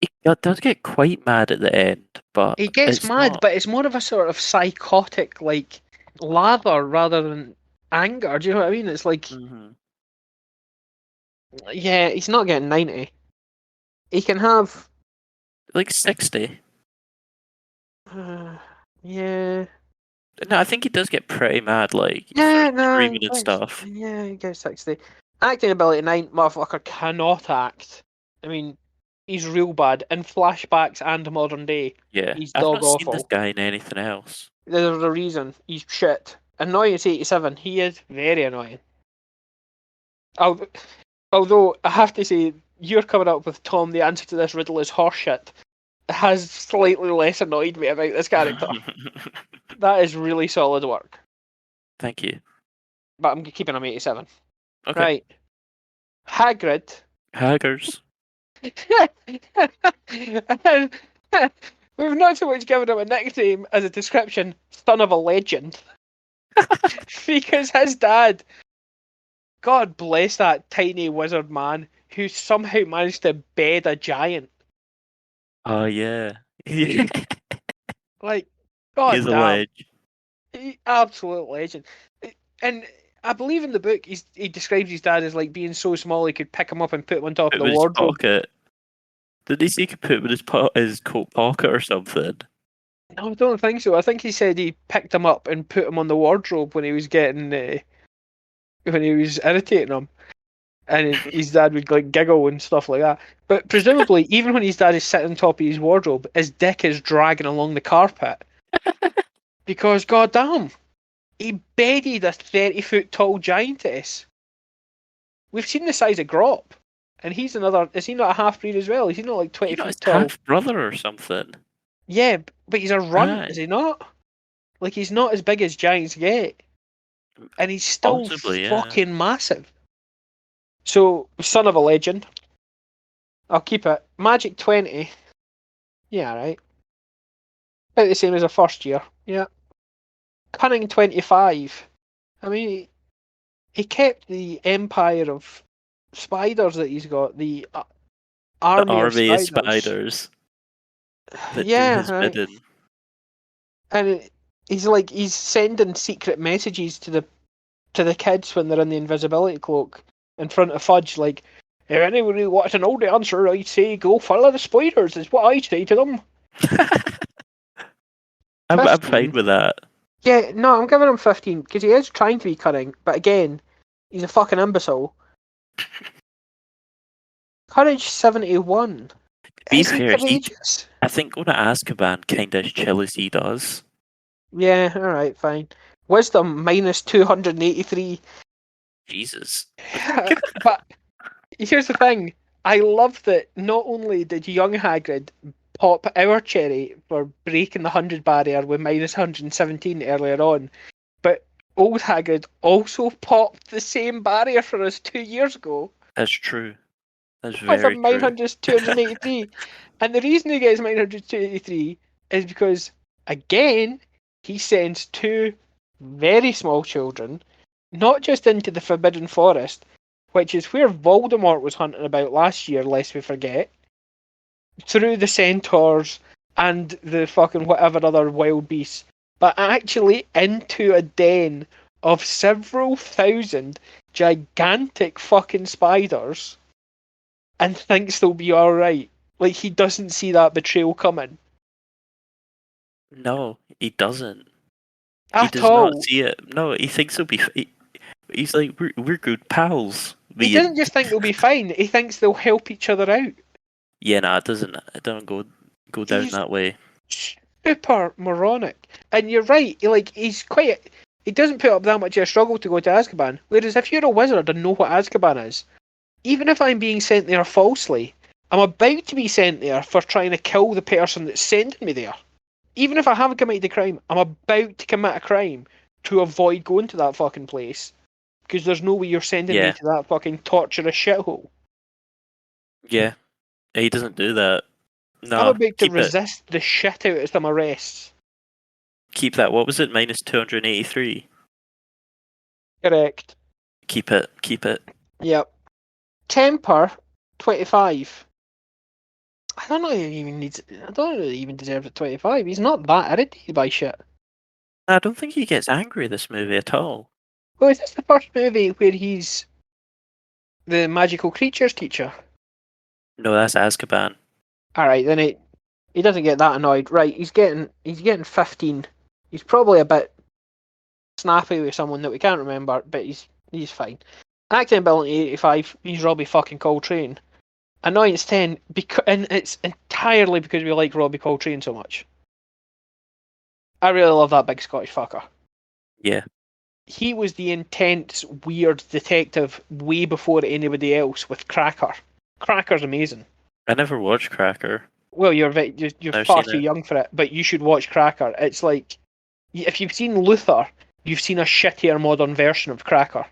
He does get quite mad at the end, but he gets it's mad, not. but it's more of a sort of psychotic, like, lather rather than anger. Do you know what I mean? It's like, Hmm. yeah, he's not getting 90. He can have. Like 60. Yeah. No, I think he does get pretty mad, like, he Yeah, starts no, screaming and stuff. yeah, he gets 60. Acting ability 9, motherfucker cannot act. I mean, he's real bad. In flashbacks and modern day, Yeah. he's I've dog not seen this awful. guy in anything else. There's a reason. He's shit. Annoyance 87, he is very annoying. Although, I have to say, you're coming up with Tom, the answer to this riddle is horseshit, has slightly less annoyed me about this character. That is really solid work. Thank you. But I'm keeping him 87. Okay. Right. Hagrid. Haggers. We've not so much given him a nickname as a description, son of a legend. Because his dad, God bless that tiny wizard man who somehow managed to bed a giant. Oh, yeah. He Like, God is a damn. ledge. Absolute legend. And I believe in the book he describes his dad as like being so small he could pick him up and put him on top Put of him the in his wardrobe. pocket. Did he say he could put him in his coat pocket or something? No, I don't think so. I think he said he picked him up and put him on the wardrobe when he was when he was irritating him, and his dad would like giggle and stuff like that. But presumably, even when his dad is sitting on top of his wardrobe, his dick is dragging along the carpet because, goddamn, he bedded a 30-foot tall giantess. We've seen the size of Grop, and he's another. Is he not a half breed as well? Is he not like You 20 know, his feet tall? half brother or something. Yeah, but he's a runt, is Aye. he not? Like he's not as big as giants get, and he's still Possibly, yeah. fucking massive. So, son of a legend. I'll keep it. Magic 20. Yeah, right. About the same as a first year. Yeah. Cunning 25. I mean, he kept the empire of spiders that he's got, the The army of army is spiders. spiders that do Yeah, his right. bidding. And he's sending secret messages to the kids when they're in the invisibility cloak in front of Fudge, like, if anybody wants to know the answer, I'd say go follow the spiders, is what I say to them. I'm fine 15. with that. Yeah, no, I'm giving him 15 because he is trying to be cunning, but again, he's a fucking imbecile. Courage 71. To be Is he fair, courageous? I think going to Azkaban kind of as chill as he does. Yeah, alright, fine. Wisdom minus 283. Jesus. But here's the thing. I love that not only did young Hagrid pop our cherry for breaking the 100 barrier with minus 117 earlier on, but old Hagrid also popped the same barrier for us 2 years ago That's true. That's with a very true. minus 283. And the reason he gets minus 283 is because, again, he sends two very small children, not just into the Forbidden Forest, which is where Voldemort was hunting about last year, lest we forget, through the centaurs and the fucking whatever other wild beasts, but actually into a den of several thousand gigantic fucking spiders and thinks they'll be alright. Like, he doesn't see that betrayal coming. No, he doesn't. He At does not all. see it. No, he thinks he'll be. He's like, we're good pals. He Me doesn't and just think they'll be fine, he thinks they'll help each other out. yeah, nah, it doesn't. It don't go down He's that way. super moronic. And you're right, he's quite. He doesn't put up that much of a struggle to go to Azkaban. Whereas if you're a wizard and know what Azkaban is, even if I'm being sent there falsely, I'm about to be sent there for trying to kill the person that's sending me there. Even if I haven't committed a crime, I'm about to commit a crime to avoid going to that fucking place. because there's no way you're sending me Yeah. to that fucking torturous shithole. Yeah. He doesn't do that. I'm No, about to keep it. resist the shit out of some arrests. Keep that. What was it? Minus 283. Correct. Keep it. Keep it. Yep. Temper, 25. I don't know if he even needs. I don't know if he even deserves a 25. He's not that irritated by shit. I don't think he gets angry this movie at all. Well, is this the first movie where he's the magical creatures teacher? No, that's Azkaban. All right, then he doesn't get that annoyed. Right, he's getting 15. He's probably a bit snappy with someone that we can't remember, but he's fine. Acting ability 85. He's Robbie fucking Coltrane. Annoyance 10, and it's entirely because we like Robbie Coltrane so much. I really love that big Scottish fucker. Yeah. He was the intense, weird detective way before anybody else with Cracker. Cracker's amazing. I never watched Cracker. Well, you're Never far seen too it. young for it, but you should watch Cracker. It's like, if you've seen Luther, you've seen a shittier modern version of Cracker.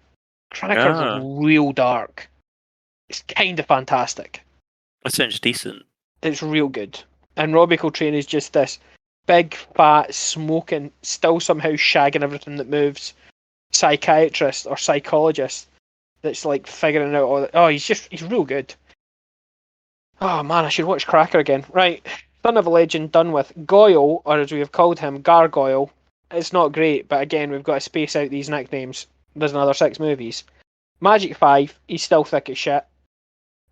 Cracker's Ah, real dark. It's kind of fantastic. that sounds decent. It's real good. And Robbie Coltrane is just this big, fat, smoking, still somehow shagging everything that moves psychiatrist or psychologist that's like figuring out all that. Oh, he's real good. Oh man, I should watch Cracker again. Right, Son of a Legend done with. Goyle, or as we have called him, Gargoyle. It's not great, but again, we've got to space out these nicknames. There's another 6 movies. Magic 5, he's still thick as shit.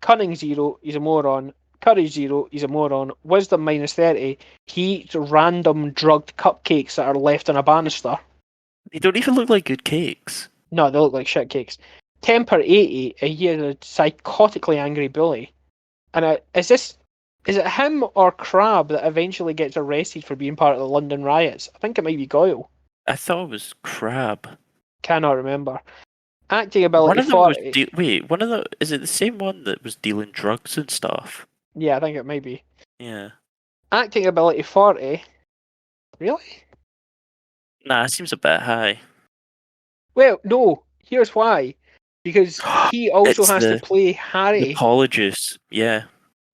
Cunning 0, he's a moron. Courage 0, he's a moron. Wisdom minus 30, he eats random drugged cupcakes that are left on a banister. They don't even look like good cakes. No, they look like shit cakes. Temper 80, he is a psychotically angry bully. And is it him or Crab that eventually gets arrested for being part of the London riots? I think it might be Goyle. I thought it was Crab. Cannot remember. Acting One ability of them was 40. wait. One of the is it the same one that was dealing drugs and stuff? Yeah, I think it might be. Yeah. Acting ability 40. Really? Nah, it seems a bit high. Well, no. Here's why. Because he also It's has to play the Harry Apologies. Yeah.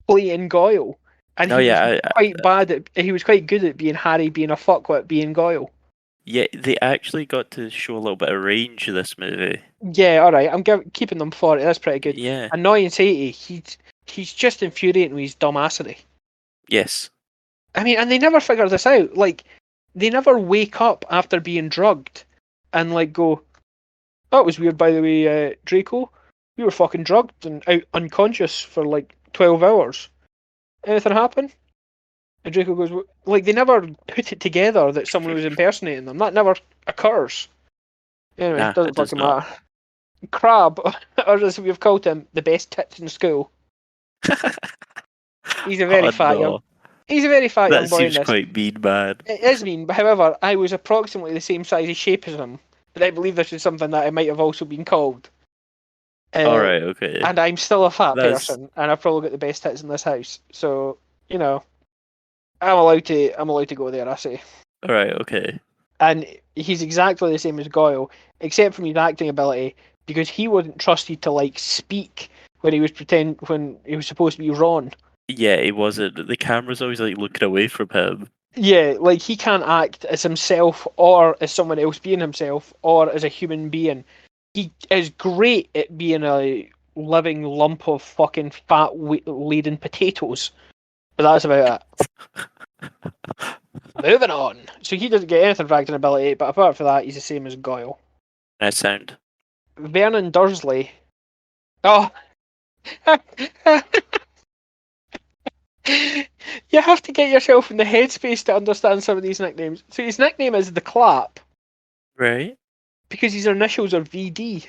playing Goyle. And Oh he was yeah. quite bad at. He was quite good at being Harry, being a fuckwit, being Goyle. Yeah. They actually got to show a little bit of range in this movie. Yeah, all right. I'm keeping them 40. That's pretty good. Yeah. Annoyance 80. He's just infuriating with his dumbassery. Yes. I mean, and they never figure this out. Like, they never wake up after being drugged and like go, "Oh, it was weird, by the way, Draco. We were fucking drugged and out unconscious for like 12 hours. Anything happen?" And Draco goes, like, they never put it together that someone was impersonating them. That never occurs. Anyway, Nah, doesn't it does fucking not. matter. Crab, or as we've called him, the best tits in school. He's a very Oh fat young. no. He's a very fat young That boy in seems this. quite mean, man. It is mean, but however, I was approximately the same size and shape as him. But I believe this is something that I might have also been called. Alright, okay. And I'm still a fat That's person, and I've probably got the best tits in this house. So, you know, I'm allowed to go there, I say. alright, okay. And he's exactly the same as Goyle, except from his acting ability, because he wasn't trusted to like speak when he was supposed to be Ron. Yeah, he wasn't. The camera's always like looking away from him. Yeah, like he can't act as himself or as someone else being himself or as a human being. He is great at being a living lump of fucking fat laden potatoes. But that's about it. Moving on. So he doesn't get anything for acting ability, but apart from that, he's the same as Goyle. Nice sound. Vernon Dursley. Oh. You have to get yourself in the headspace to understand some of these nicknames. So his nickname is The Clap Right? because his initials are VD.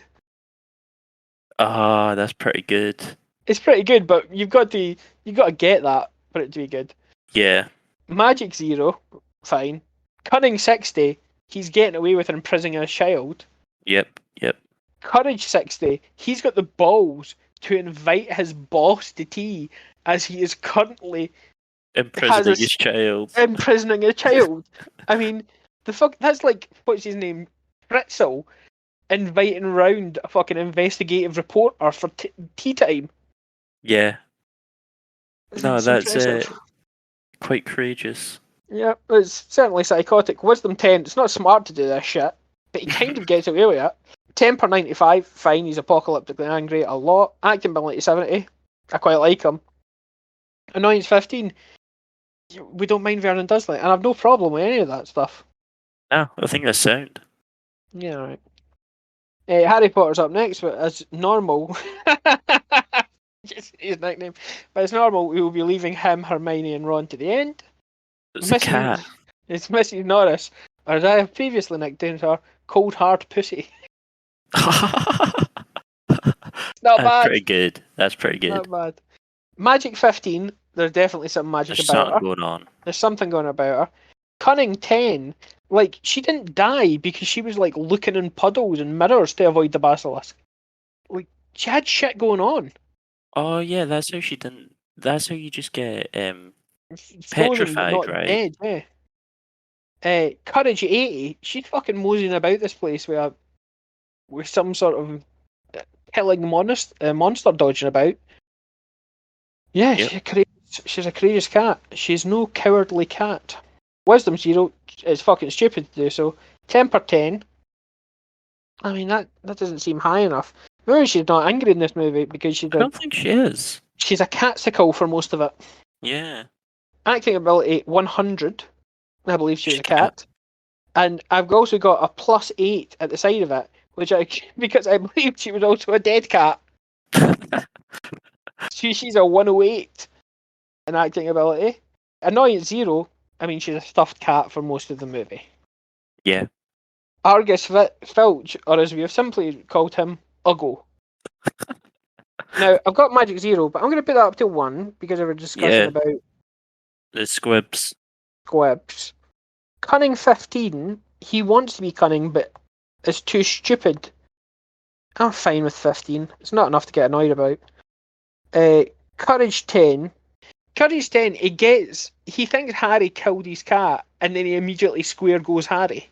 Ah, that's pretty good. It's pretty good, but you've got to get that for it to be good. Yeah. Magic 0, fine. Cunning 60, he's getting away with imprisoning a child. Yep. Courage 60, he's got the balls to invite his boss to tea as he is currently Imprisoning his child. imprisoning a child. I mean, the fuck, that's like, what's his name? Fritzl inviting round a fucking investigative reporter for tea time. Yeah. No, It's that's impressive. quite courageous. Yeah, it's certainly psychotic. Wisdom 10, it's not smart to do this shit, but he kind of gets away with it. Temper 95, fine, he's apocalyptically angry a lot. Acting ability 70, I quite like him. Annoyance 15, we don't mind Vernon Dursley, and I've no problem with any of that stuff. No, I think that's sound. Yeah, right. Harry Potter's up next, but as normal, just his nickname, but as normal, we will be leaving him, Hermione, and Ron to the end. It's a Mrs. cat. It's Mrs. Norris, or as I have previously nicknamed her, Cold Hard Pussy. Not That's bad. pretty good. That's pretty good. Not bad. Magic 15, there's definitely some magic There's about something her. going on. There's something going about her. Cunning 10, like, she didn't die because she was, like, looking in puddles and mirrors to avoid the basilisk. Like, she had shit going on. Oh yeah, that's how she didn't. That's how you just get Frozen but petrified, not right? dead, yeah. Courage 80, she's fucking moseying about this place with some sort of killing monster dodging about. Yeah, Yep. she's a courageous cat. She's no cowardly cat. Wisdom 0, it's fucking stupid to do so. Temper 10, I mean, that doesn't seem high enough. Maybe she's not angry in this movie because I don't think she is. she's a catsicle for most of it. Yeah. Acting ability 100, I believe she was She's a cat. And I've also got a +8 at the side of it, which because I believe she was also a dead cat. She's a 108 in acting ability. Annoyance 0, I mean, she's a stuffed cat for most of the movie. Yeah. Argus Filch, or as we have simply called him, Uggo. Now, I've got Magic 0, but I'm going to put that up to 1 because of our discussion Yeah. about The squibs. squibs. Cunning 15, he wants to be cunning, but is too stupid. I'm fine with 15. It's not enough to get annoyed about. Courage 10. Courage 10, he thinks Harry killed his cat, and then he immediately square goes Harry.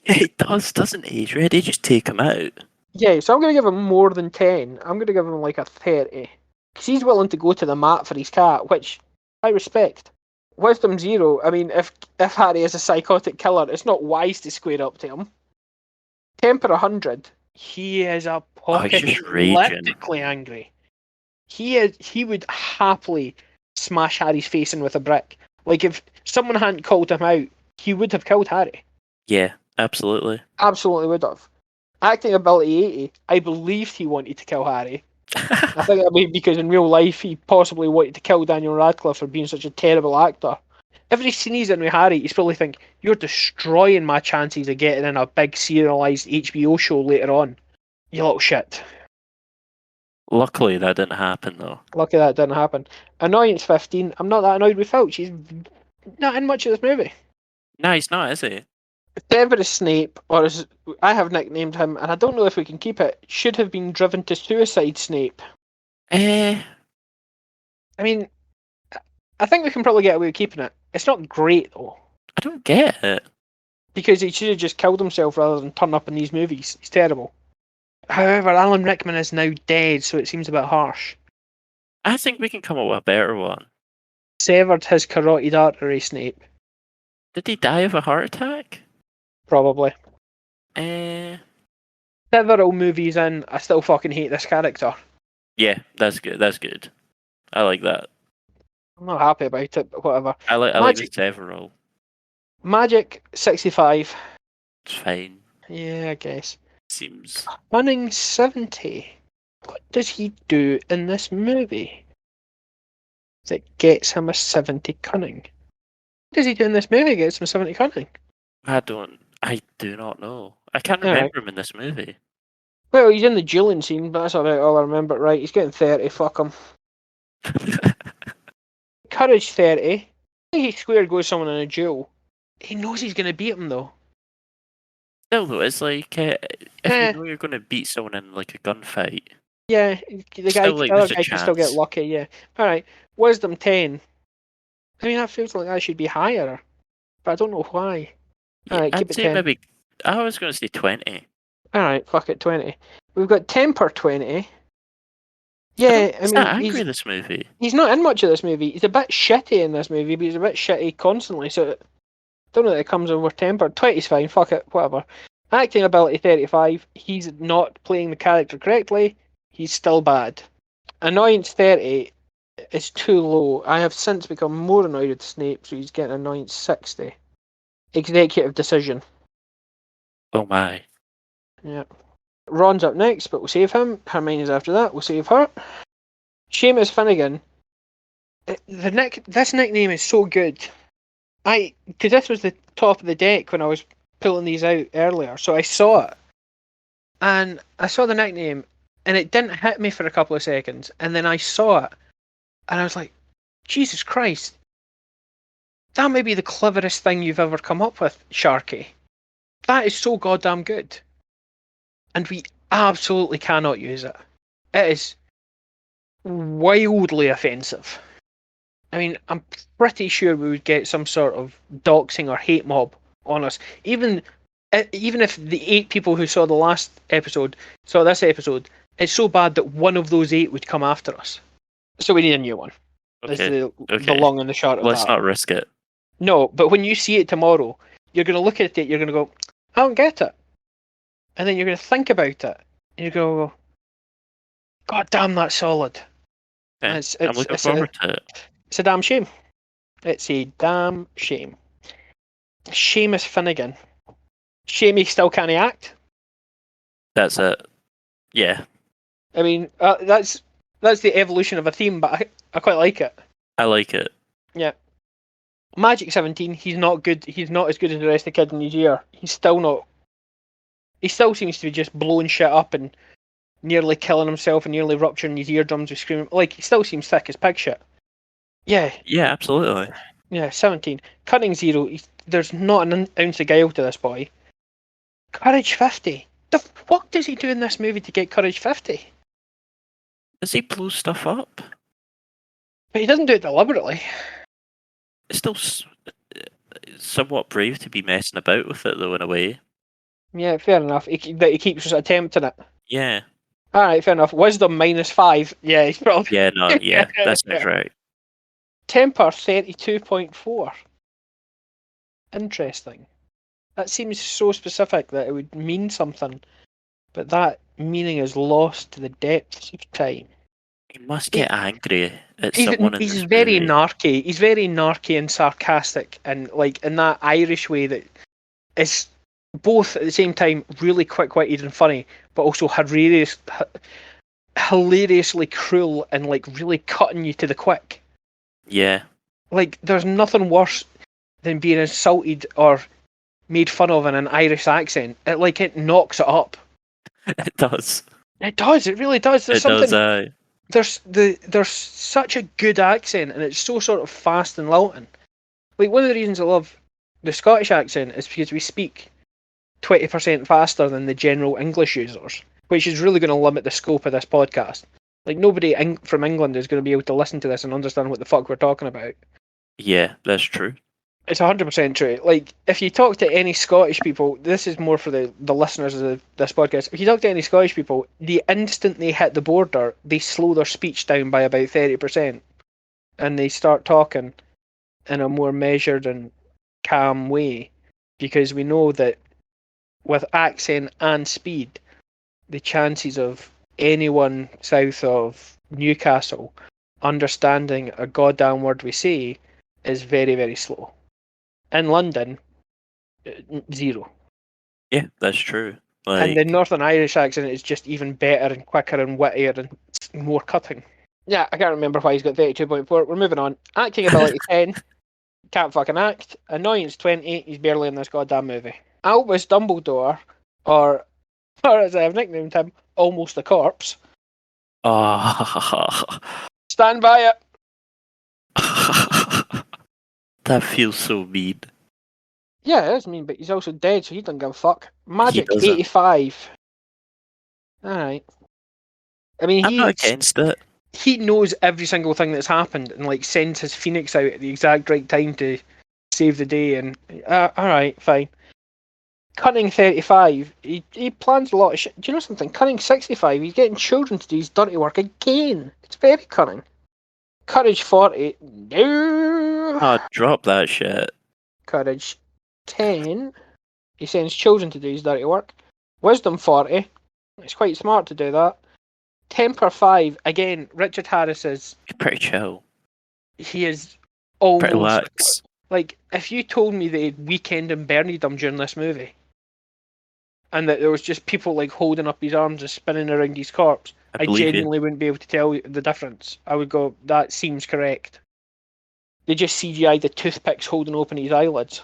Yeah, he does, doesn't he? He's ready to just take him out. Yeah, so I'm going to give him more than 10. I'm going to give him like a 30. Because he's willing to go to the mat for his cat, which I respect. Wisdom 0, I mean, if Harry is a psychotic killer, it's not wise to square up to him. Temper 100, he is he's just raging. apocalyptically angry. He would happily smash Harry's face in with a brick. Like, if someone hadn't called him out, he would have killed Harry. Yeah, absolutely. Absolutely would have. Acting ability 80, I believed he wanted to kill Harry. I think that may be because in real life he possibly wanted to kill Daniel Radcliffe for being such a terrible actor. Every scene he's in with Harry, he's probably think, you're destroying my chances of getting in a big serialised HBO show later on. You little shit. Luckily, that didn't happen, though. Lucky that didn't happen. Annoyance 15, I'm not that annoyed with Filch. He's not in much of this movie. No, he's not, is he? Severus Snape, or as I have nicknamed him, and I don't know if we can keep it, should have been driven to suicide Snape. Eh. I mean, I think we can probably get away with keeping it. It's not great, though. I don't get it. Because he should have just killed himself rather than turn up in these movies. He's terrible. However, Alan Rickman is now dead, so it seems a bit harsh. I think we can come up with a better one. Severed his carotid artery, Snape. Did he die of a heart attack? Probably. Eh. Several movies in, I still fucking hate this character. Yeah, that's good. That's good. I like that. I'm not happy about it, but whatever. I like the several. Magic 65. It's fine. Yeah, I guess. Seems. Cunning 70. What does he do in this movie that gets him a 70 cunning? What does he do in this movie that gets him 70 cunning? I do not know. I can't remember him in this movie. Well, he's in the dueling scene, but that's about all I remember. Right, he's getting 30, fuck him. Courage 30. I think he square goes someone in a duel. He knows he's going to beat him, though. Still, though, it's like, if you know you're going to beat someone in, like, a gunfight. Yeah, the other guy can still get lucky, yeah. Alright, Wisdom 10. I mean, that feels like that should be higher, but I don't know why. Yeah, Alright, keep I'd it say 10. maybe. I was going to say 20. Alright, fuck it, 20. We've got Temper 20. Yeah, I He's mean, not angry in this movie. he's not in much of this movie. He's a bit shitty in this movie, but he's a bit shitty constantly, so don't know that it comes over tempered. 20's fine, fuck it, whatever. Acting ability 35. He's not playing the character correctly. He's still bad. Annoyance 30 is too low. I have since become more annoyed with Snape, so he's getting annoyance 60. Executive decision. Oh my. Yeah. Ron's up next, but we'll save him. Hermione's after that, we'll save her. Seamus Finnegan. This nickname is so good. Because this was the top of the deck when I was pulling these out earlier, so I saw it. And I saw the nickname, and it didn't hit me for a couple of seconds, and then I saw it, and I was like, Jesus Christ. That may be the cleverest thing you've ever come up with, Sharky. That is so goddamn good. And we absolutely cannot use it. It is wildly offensive. I mean, I'm pretty sure we would get some sort of doxing or hate mob on us. Even if the 8 people who saw the last episode saw this episode, it's so bad that one of those 8 would come after us. So we need a new one. Okay. That's the long and the short of Let's that. not risk it. No, but when you see it tomorrow, you're going to look at it, you're going to go, I don't get it. And then you're going to think about it. And you go, God damn, that's solid. Okay. I'm looking forward to it. It's a damn shame. It's a damn shame. Seamus Finnegan. Shame he still can't act. That's it. Yeah. I mean, that's the evolution of a theme, but I quite like it. I like it. Yeah. Magic 17, he's not good. He's not as good as the rest of the kids in his year. He's still not. He still seems to be just blowing shit up and nearly killing himself and nearly rupturing his eardrums with screaming. Like, he still seems thick as pig shit. Yeah. Yeah, absolutely. Yeah, 17. Cunning 0. There's not an ounce of guile to this boy. Courage 50. The fuck does he do in this movie to get Courage 50? Does he blow stuff up? But he doesn't do it deliberately. It's still somewhat brave to be messing about with it, though, in a way. Yeah, fair enough. He keeps attempting it. Yeah. Alright, fair enough. Wisdom -5. Yeah, he's probably... Yeah, no, yeah, that sounds right. Temper 32.4. Interesting. That seems so specific that it would mean something, but that meaning is lost to the depths of time. He must get angry at someone in He's this very movie. narky. He's very narky and sarcastic, and like in that Irish way that is both at the same time really quick-witted and funny, but also hilariously cruel and like really cutting you to the quick. Yeah. Like, there's nothing worse than being insulted or made fun of in an Irish accent. It knocks it up. It does. It does. It really does. There's It something. does, There's such a good accent, and it's so sort of fast and lilting. Like, one of the reasons I love the Scottish accent is because we speak 20% faster than the general English users, which is really going to limit the scope of this podcast. Like, nobody from England is going to be able to listen to this and understand what the fuck we're talking about. Yeah, that's true. It's 100% true. Like, if you talk to any Scottish people, this is more for the listeners of this podcast. If you talk to any Scottish people, the instant they hit the border, they slow their speech down by about 30%. And they start talking in a more measured and calm way. Because we know that with accent and speed, the chances of anyone south of Newcastle understanding a goddamn word we say is very, very slow. In London, 0. Yeah, that's true. And the Northern Irish accent is just even better and quicker and wittier and more cutting. Yeah, I can't remember why he's got 32.4. We're moving on. Acting ability 10. Can't fucking act. Annoyance 20. He's barely in this goddamn movie. Albus Dumbledore, or as I have nicknamed him, Almost a Corpse. Oh. Stand by it. That feels so mean. Yeah, it is mean, but he's also dead, so he doesn't give a fuck. Magic doesn't. 85. Alright. I mean, I'm not against it. He knows every single thing that's happened and like sends his phoenix out at the exact right time to save the day. And alright, fine. Cunning 35, he plans a lot of shit. Do you know something? Cunning 65, he's getting children to do his dirty work again. It's very cunning. Courage 40, no. Oh, drop that shit. Courage 10, he sends children to do his dirty work. Wisdom 40, it's quite smart to do that. Temper 5, again, Richard Harris is, He's pretty chill. he is Pretty almost, lax. like, if you told me they Weekend and Berniedom during this movie, and that there was just people like holding up his arms and spinning around his corpse, I I believe you. genuinely wouldn't be able to tell the difference. I would go, that seems correct. They just CGI the toothpicks holding open his eyelids.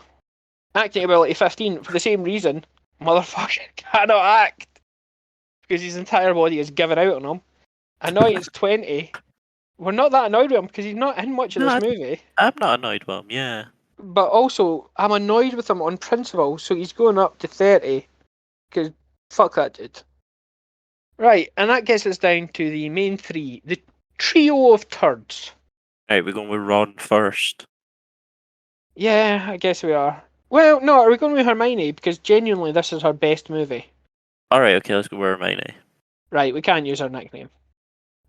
Acting ability 15, for the same reason, motherfucker cannot act. Because his entire body is given out on him. Annoyance 20, we're not that annoyed with him because he's not in much of this movie. I'm not annoyed with him, yeah. But also, I'm annoyed with him on principle, so he's going up to 30. Because fuck that dude. Right, and that gets us down to the main three. The trio of turds. Right, we're going with Ron first. Yeah, I guess we are. Well, no, are we going with Hermione? Because genuinely, this is her best movie. Alright, okay, let's go with Hermione. Right, we can't use her nickname.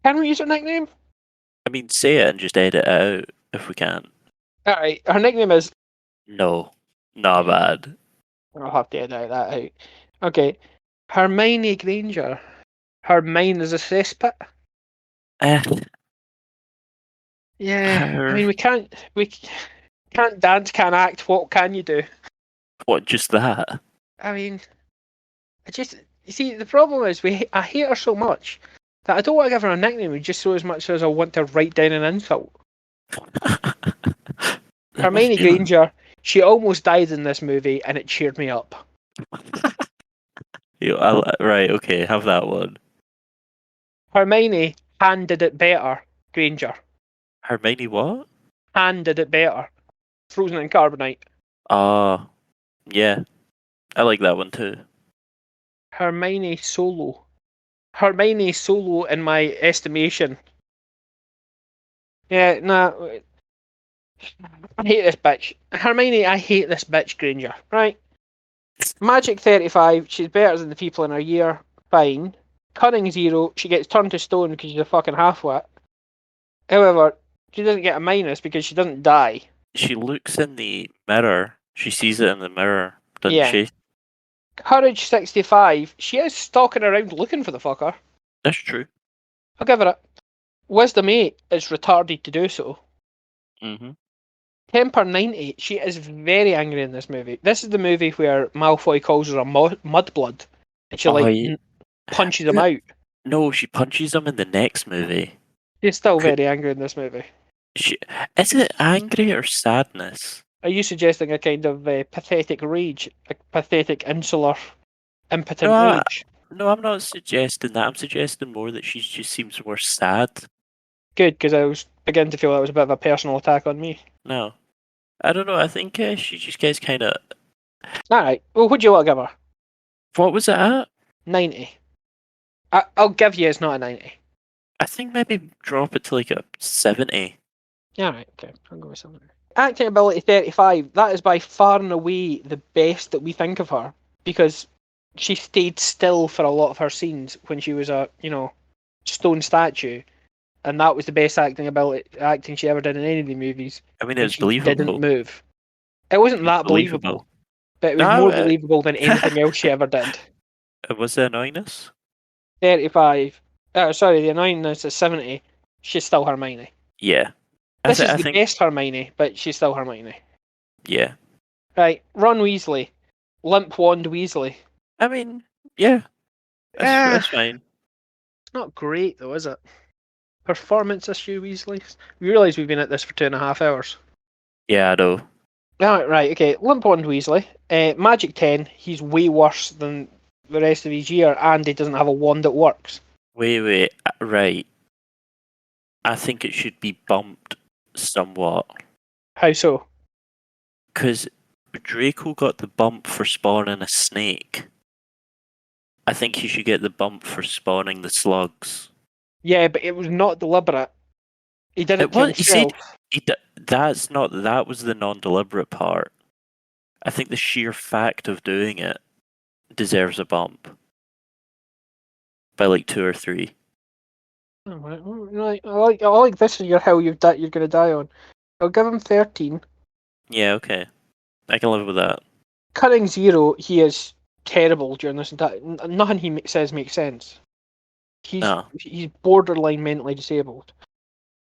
Can we use her nickname? I mean, say it and just edit it out if we can. Alright, her nickname is... No, not bad. I'll have to edit that out. Okay, Hermione Granger. Her mind is a cesspit. Eh, Yeah, I her... mean, we can't dance, can't act. What can you do? What, just that? I mean, you see, the problem is I hate her so much that I don't want to give her a nickname just so as much as I want to write down an insult. That must Hermione be- Granger, she almost died in this movie and it cheered me up. Right, okay, have that one. Hermione handed it better, Granger. Hermione what? Handed it better. Frozen in Carbonite. Ah, yeah. I like that one too. Hermione Solo. Hermione Solo, in my estimation. Yeah, nah. I hate this bitch. Hermione, I hate this bitch, Granger. Right? Magic 35, she's better than the people in her year. Fine. Cunning 0, she gets turned to stone because she's a fucking halfwit. However, she doesn't get a minus because she doesn't die. She looks in the mirror. She sees it in the mirror, doesn't Yeah. she? Courage 65, she is stalking around looking for the fucker. That's true. I'll give her it. Wisdom 8 is retarded to do so. Mm-hmm. Temper 90, she is very angry in this movie. This is the movie where Malfoy calls her a mudblood. And she punches him out. No, she punches him in the next movie. She's still very angry in this movie. Is it angry or sadness? Are you suggesting a kind of pathetic rage? A pathetic, insular, impotent rage? No, I'm not suggesting that. I'm suggesting more that she just seems more sad. Good, because I was beginning to feel that was a bit of a personal attack on me. No. I don't know. I think she just gets kind of... Alright, well, what do you want to give her? What was it at? 90. I'll give you it's not a 90. I think maybe drop it to like a 70. Alright, okay, I'll go with 70. Acting ability 35, that is by far and away the best that we think of her, because she stayed still for a lot of her scenes when she was a, stone statue, and that was the best acting she ever did in any of the movies. I mean, And it's she believable. didn't move. It wasn't that believable, but it was more believable than anything else she ever did. Was the annoyingness? 35. Sorry, the annoyingness is 70. She's still Hermione. Yeah. This is the best Hermione, but she's still Hermione. Yeah. Right, Ron Weasley. Limp Wand Weasley. I mean, yeah. That's fine. It's not great, though, is it? Performance issue Weasley. We realise we've been at this for 2.5 hours. Yeah, I know. Right, okay. Limp Wand Weasley. Magic 10. He's way worse than the rest of his year, and he doesn't have a wand that works. Wait. Right. I think it should be bumped somewhat. How so? Because Draco got the bump for spawning a snake. I think he should get the bump for spawning the slugs. Yeah, but it was not deliberate. He did it to himself. That was the non-deliberate part. I think the sheer fact of doing it deserves a bump by like 2 or 3. Alright, right. I like this is your hill you're gonna die on. I'll give him 13. Yeah, okay. I can live with that. Cunning 0, he is terrible during this entire. Nothing he says makes sense. No. He's borderline mentally disabled.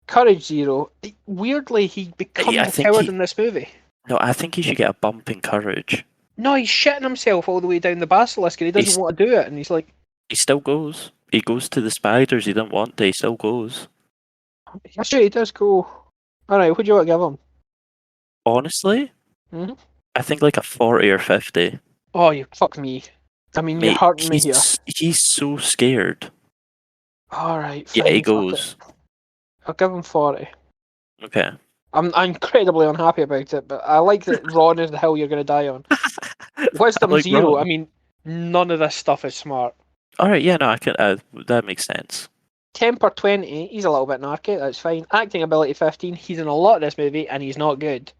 Courage 0. Weirdly, he becomes I a think coward he. in this movie. No, I think he should get a bump in courage. No, he's shitting himself all the way down the basilisk, and he doesn't He's, want to do it. And he's like, he still goes. He goes to the spiders he didn't want to. He still goes. "That's right, he does go." All right, what do you want to give him? Honestly, Hmm. I think like a 40 or 50. Oh, you fuck me. I mean, you're Mate, hurting me here. he's so scared. All right, Yeah, he fine, fuck it. goes. I'll give him 40. Okay. I'm incredibly unhappy about it, but I like that Ron is the hill you're going to die on. Wisdom like 0. Ron. I mean, none of this stuff is smart. All right, yeah, no, I can. That makes sense. Temper 20. He's a little bit narky. That's fine. Acting ability 15. He's in a lot of this movie, and he's not good.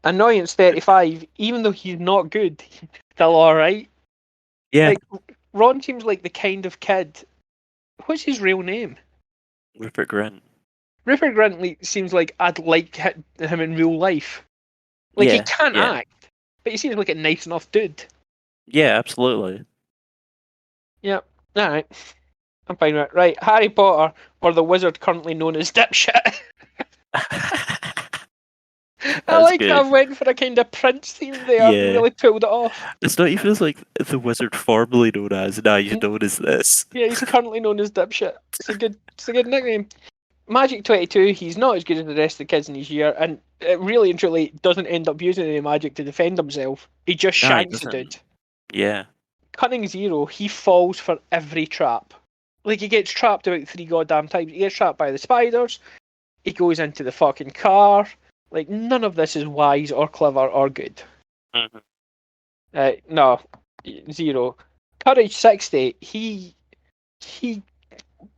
Annoyance 35. Even though he's not good, he's still all right. Yeah, Like Ron seems like the kind of kid. What's his real name? Rupert Grint. Rupert Grint seems like I'd like him in real life. Like he Yeah, can't yeah, act, but he seems like a nice enough dude. yeah, absolutely. Yep. All right. I'm fine with it. Right. Harry Potter or the wizard currently known as Dipshit. I That's like good. how I went for a kind of Prince theme there and Yeah. really pulled it off. It's not even like the wizard formerly known as. Now you known as this. Yeah, he's currently known as Dipshit. It's a good nickname. Magic 22, he's not as good as the rest of the kids in his year, and it really and truly doesn't end up using any magic to defend himself. He just No, he shanks the doesn't. dude. Yeah. Cunning 0, he falls for every trap. Like, he gets trapped about 3 goddamn times. He gets trapped by the spiders, he goes into the fucking car. Like, none of this is wise or clever or good. Mm-hmm. No, 0. Courage 60, he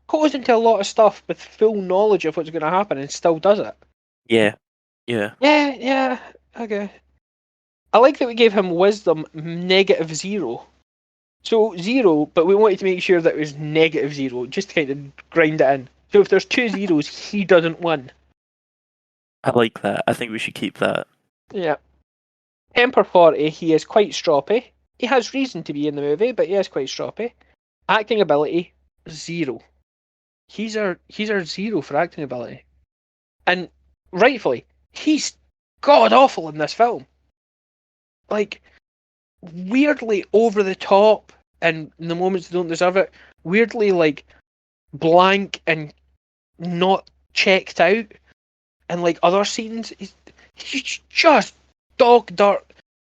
goes into a lot of stuff with full knowledge of what's going to happen and still does it. Yeah. Yeah. Yeah, okay. I like that we gave him wisdom -0. So 0, but we wanted to make sure that it was -0, just to kind of grind it in. So if there's 2 zeros, he doesn't win. I like that. I think we should keep that. Yeah. Temper 40, he is quite stroppy. He has reason to be in the movie, but he is quite stroppy. Acting ability, 0. He's our 0 for acting ability. And rightfully, he's god awful in this film. Like, weirdly over the top, and in the moments that don't deserve it, weirdly like blank and not checked out. And like other scenes, he's just dog dirt,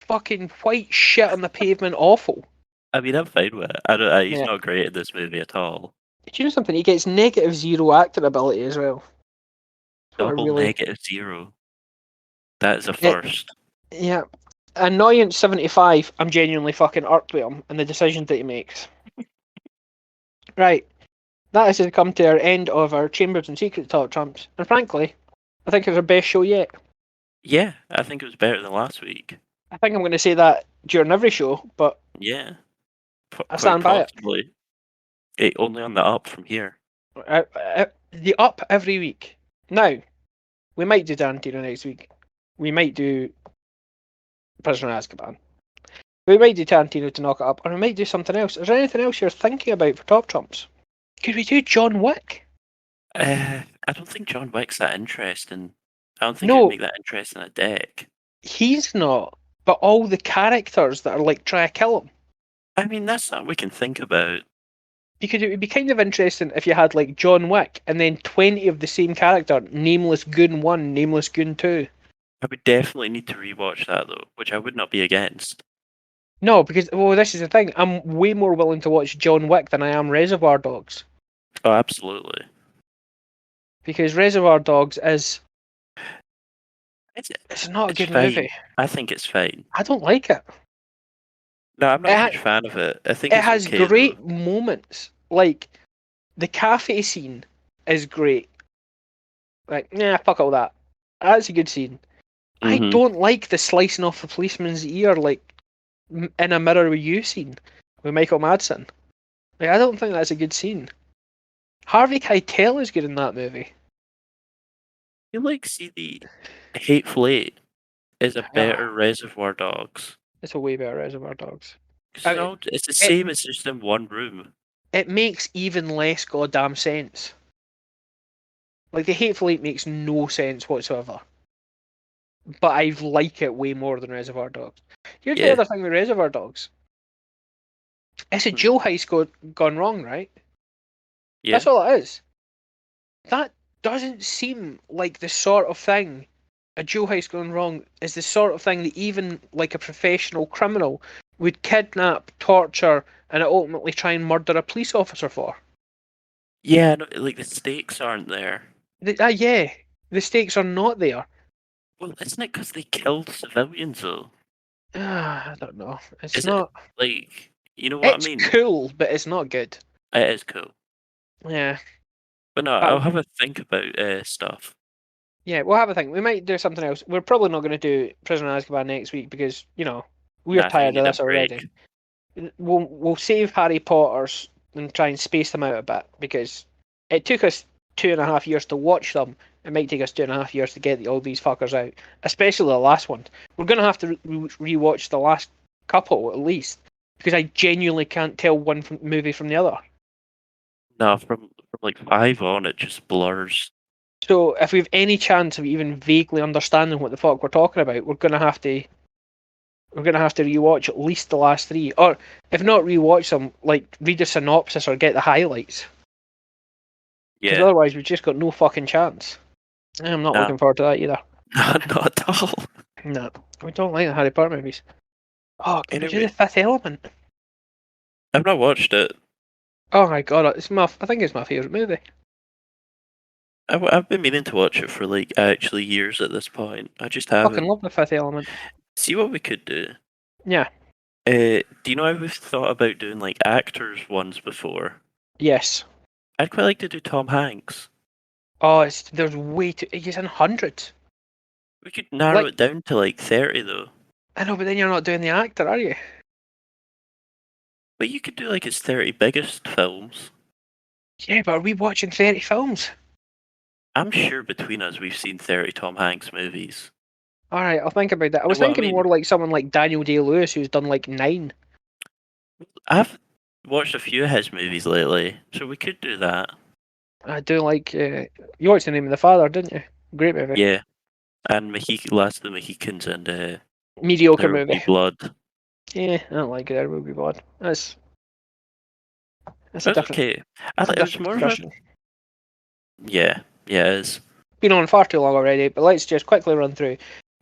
fucking white shit on the pavement, awful. I mean, I'm fine with it. He's Yeah. not great in this movie at all. Do you know something? He gets -0 acting ability as well. Double Really, -0. That is a Yeah. first. Yeah. Annoyance 75. I'm genuinely fucking irked with him and the decisions that he makes. Right. That has come to our end of our Chambers and Secret Top Trumps. And frankly, I think it's our best show yet. Yeah, I think it was better than last week. I think I'm going to say that during every show, but Yeah. I stand by it. Possibly. Only on the up from here. The up every week. Now, we might do Tarantino next week. We might do Prisoner of Azkaban. We might do Tarantino to knock it up, or we might do something else. Is there anything else you're thinking about for Top Trumps? Could we do John Wick? I don't think John Wick's that interesting. I don't think No. it'd make that interesting a deck. He's not, but all the characters that are like trying to kill him. I mean, that's something we can think about. Because it would be kind of interesting if you had like John Wick and then 20 of the same character, Nameless Goon 1, Nameless Goon 2. I would definitely need to rewatch that though, which I would not be against. No, because, well, this is the thing. I'm way more willing to watch John Wick than I am Reservoir Dogs. Oh, absolutely. Because Reservoir Dogs is... It's not a good fine. movie. I think it's fine. I don't like it. No, I'm not a huge fan of it. I think it it's has okay, great though. moments. Like, the cafe scene is great. Like, nah, fuck all that. That's a good scene. I don't like the slicing off the policeman's ear, like, in a mirror with you scene with Michael Madsen. Like, I don't think that's a good scene. Harvey Keitel is good in that movie. You like see the Hateful Eight is a Ah, better Reservoir Dogs. it's a way better Reservoir Dogs. Cause I mean, it's the it same as just in one room. it makes even less goddamn sense. Like the Hateful Eight makes no sense whatsoever. But I like it way more than Reservoir Dogs. Here's the Yeah. other thing with Reservoir Dogs. It's a Hmm. jail heist gone wrong, right? Yeah. That's all it is. That doesn't seem like the sort of thing a jail heist gone wrong is the sort of thing that even like a professional criminal would kidnap, torture, and ultimately try and murder a police officer for. Yeah, no, like the stakes aren't there. Yeah, the stakes are not there. Well, isn't it because they killed civilians though? I don't know. It's Is it not. like you know what I It's mean? cool, but it's not good. It is cool. Yeah. But no, I'll have a think about stuff. Yeah, we'll have a think. We might do something else. We're probably not going to do Prisoner of Azkaban next week because we're No, I think tired you of need a this already. break. We'll save Harry Potter's and try and space them out a bit because it took us 2.5 years to watch them. It might take us 2.5 years to get all these fuckers out, especially the last one. We're going to have to rewatch the last couple at least because I genuinely can't tell one movie from the other. No, from like 5 on, it just blurs. So if we have any chance of even vaguely understanding what the fuck we're talking about, we're gonna have to rewatch at least the last three, or if not rewatch them, like read a synopsis or get the highlights, because Yeah. otherwise we've just got no fucking chance. I'm not No, looking forward to that either. not at all. No, we don't like the Harry Potter movies. Oh, can we do Anyway, the Fifth Element? I've not watched it. Oh my god, I think it's my favorite movie. I've been meaning to watch it for like actually years at this point. I just Fucking haven't. love the Fifth Element. See what we could do. Yeah. Do you know how we've thought about doing like actors ones before? Yes. I'd quite like to do Tom Hanks. Oh, there's way too. He's in hundreds. We could narrow Like, it down to like 30 though. I know, but then you're not doing the actor, are you? But you could do like his 30 biggest films. Yeah, but are we watching 30 films? I'm sure between us we've seen 30 Tom Hanks movies. All right, I'll think about that. I You was know what I thinking more mean? like someone like Daniel Day-Lewis, who's done like 9. I've watched a few of his movies lately, so we could do that. I do like. You watched The Name of the Father, didn't you? Great movie. Yeah, and Last of the Mohicans and Mediocre There Will movie. Be Blood. Yeah, I don't like it. There will be blood. That's a That's different. okay. That's a It was different more of a discussion. yeah, yeah. It is. Been on far too long already, but let's just quickly run through.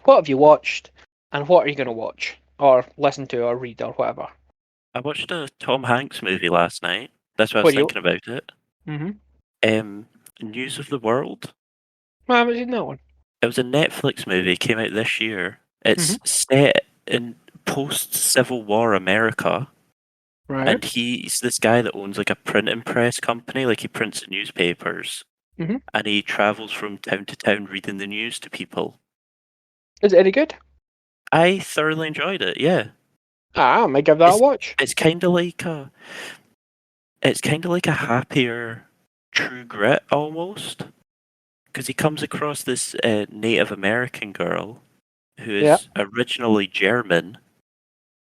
What have you watched, and what are you going to watch, or listen to, or read, or whatever? I watched a Tom Hanks movie last night. That's why I What was do you? thinking about it. Mm-hmm. News of the World. I haven't seen that one. It was a Netflix movie. Came out this year. Mm-hmm. It's set in post Civil War America, Right. and he's this guy that owns like a printing press company. Like he prints the newspapers, Mm-hmm. and he travels from town to town reading the news to people. Is it any good? I thoroughly enjoyed it. Yeah, I might give that a it's watch. it's kind of like a happier True Grit almost, because he comes across this Native American girl who Yeah. is originally German,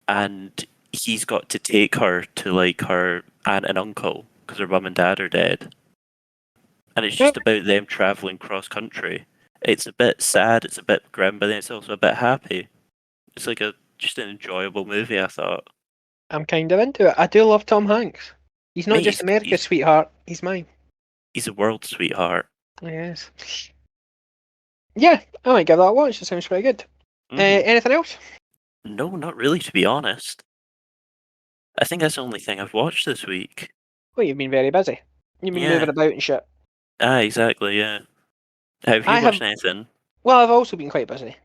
and he's got to take her to like her aunt and uncle because her mum and dad are dead, and it's just Yep. about them traveling cross country. It's a bit sad, it's a bit grim, but then it's also a bit happy. It's like a just an enjoyable movie. I thought. I'm kind of into it. I do love Tom Hanks. He's not Mate, just America's sweetheart. He's mine. he's a world sweetheart. Yes. Yeah, I might give that a watch. It sounds pretty good. Hmm. Anything else? No, not really, to be honest. I think that's the only thing I've watched this week. Well, you've been very busy. You've been moving Yeah. about and shit. Ah, exactly, yeah. Have I you have. watched anything? Well, I've also been quite busy.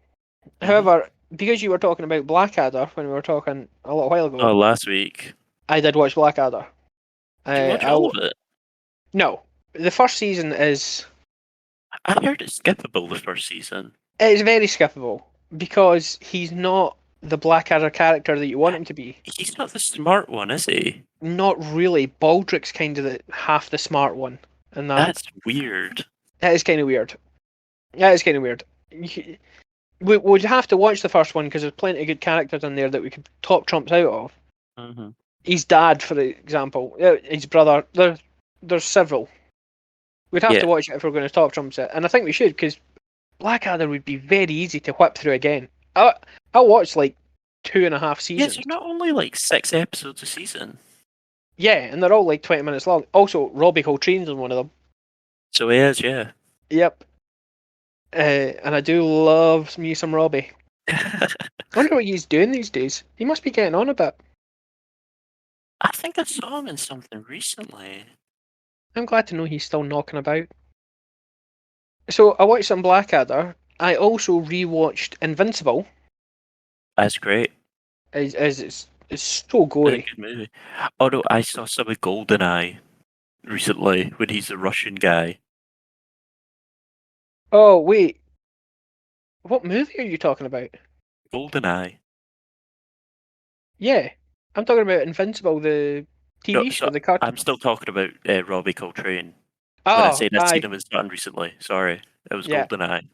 Hmm. However, because you were talking about Blackadder when we were talking a little while ago, Oh, last week. I did watch Blackadder. Did you watch all of it? No, the first season is I heard it's skippable the first season. very skippable because he's not. the Blackadder character that you want him to be. He's not the smart one, is he? Not really. Baldric's kind of half the smart one, and That's weird. that is kind of weird. That is kind of weird. We'd have to watch the first one because there's plenty of good characters in there that we could top trumps out of. Mm-hmm. His dad, for example, his brother. There's several. We'd have to watch it if we're going to top trumps it, and I think we should because Blackadder would be very easy to whip through again. I watched like 2.5 seasons. Yes, they're not only like 6 episodes a season. Yeah, and they're all like 20 minutes long. Also, Robbie Coltrane's on one of them. So he is, yeah. Yep. And I do love me some Robbie. I wonder what he's doing these days. He must be getting on a bit. I think I saw him in something recently. I'm glad to know he's still knocking about. So I watched some Blackadder. I also rewatched Invincible. That's great. It's so gory. Good movie. Oh no, I saw some of GoldenEye recently when he's the Russian guy. Oh wait, what movie are you talking about? GoldenEye. Yeah, I'm talking about Invincible, the No, TV show, so the cartoon. I'm still talking about Robbie Coltrane. Oh, When I said I'd aye. seen him in something recently. Sorry, it was Yeah. GoldenEye.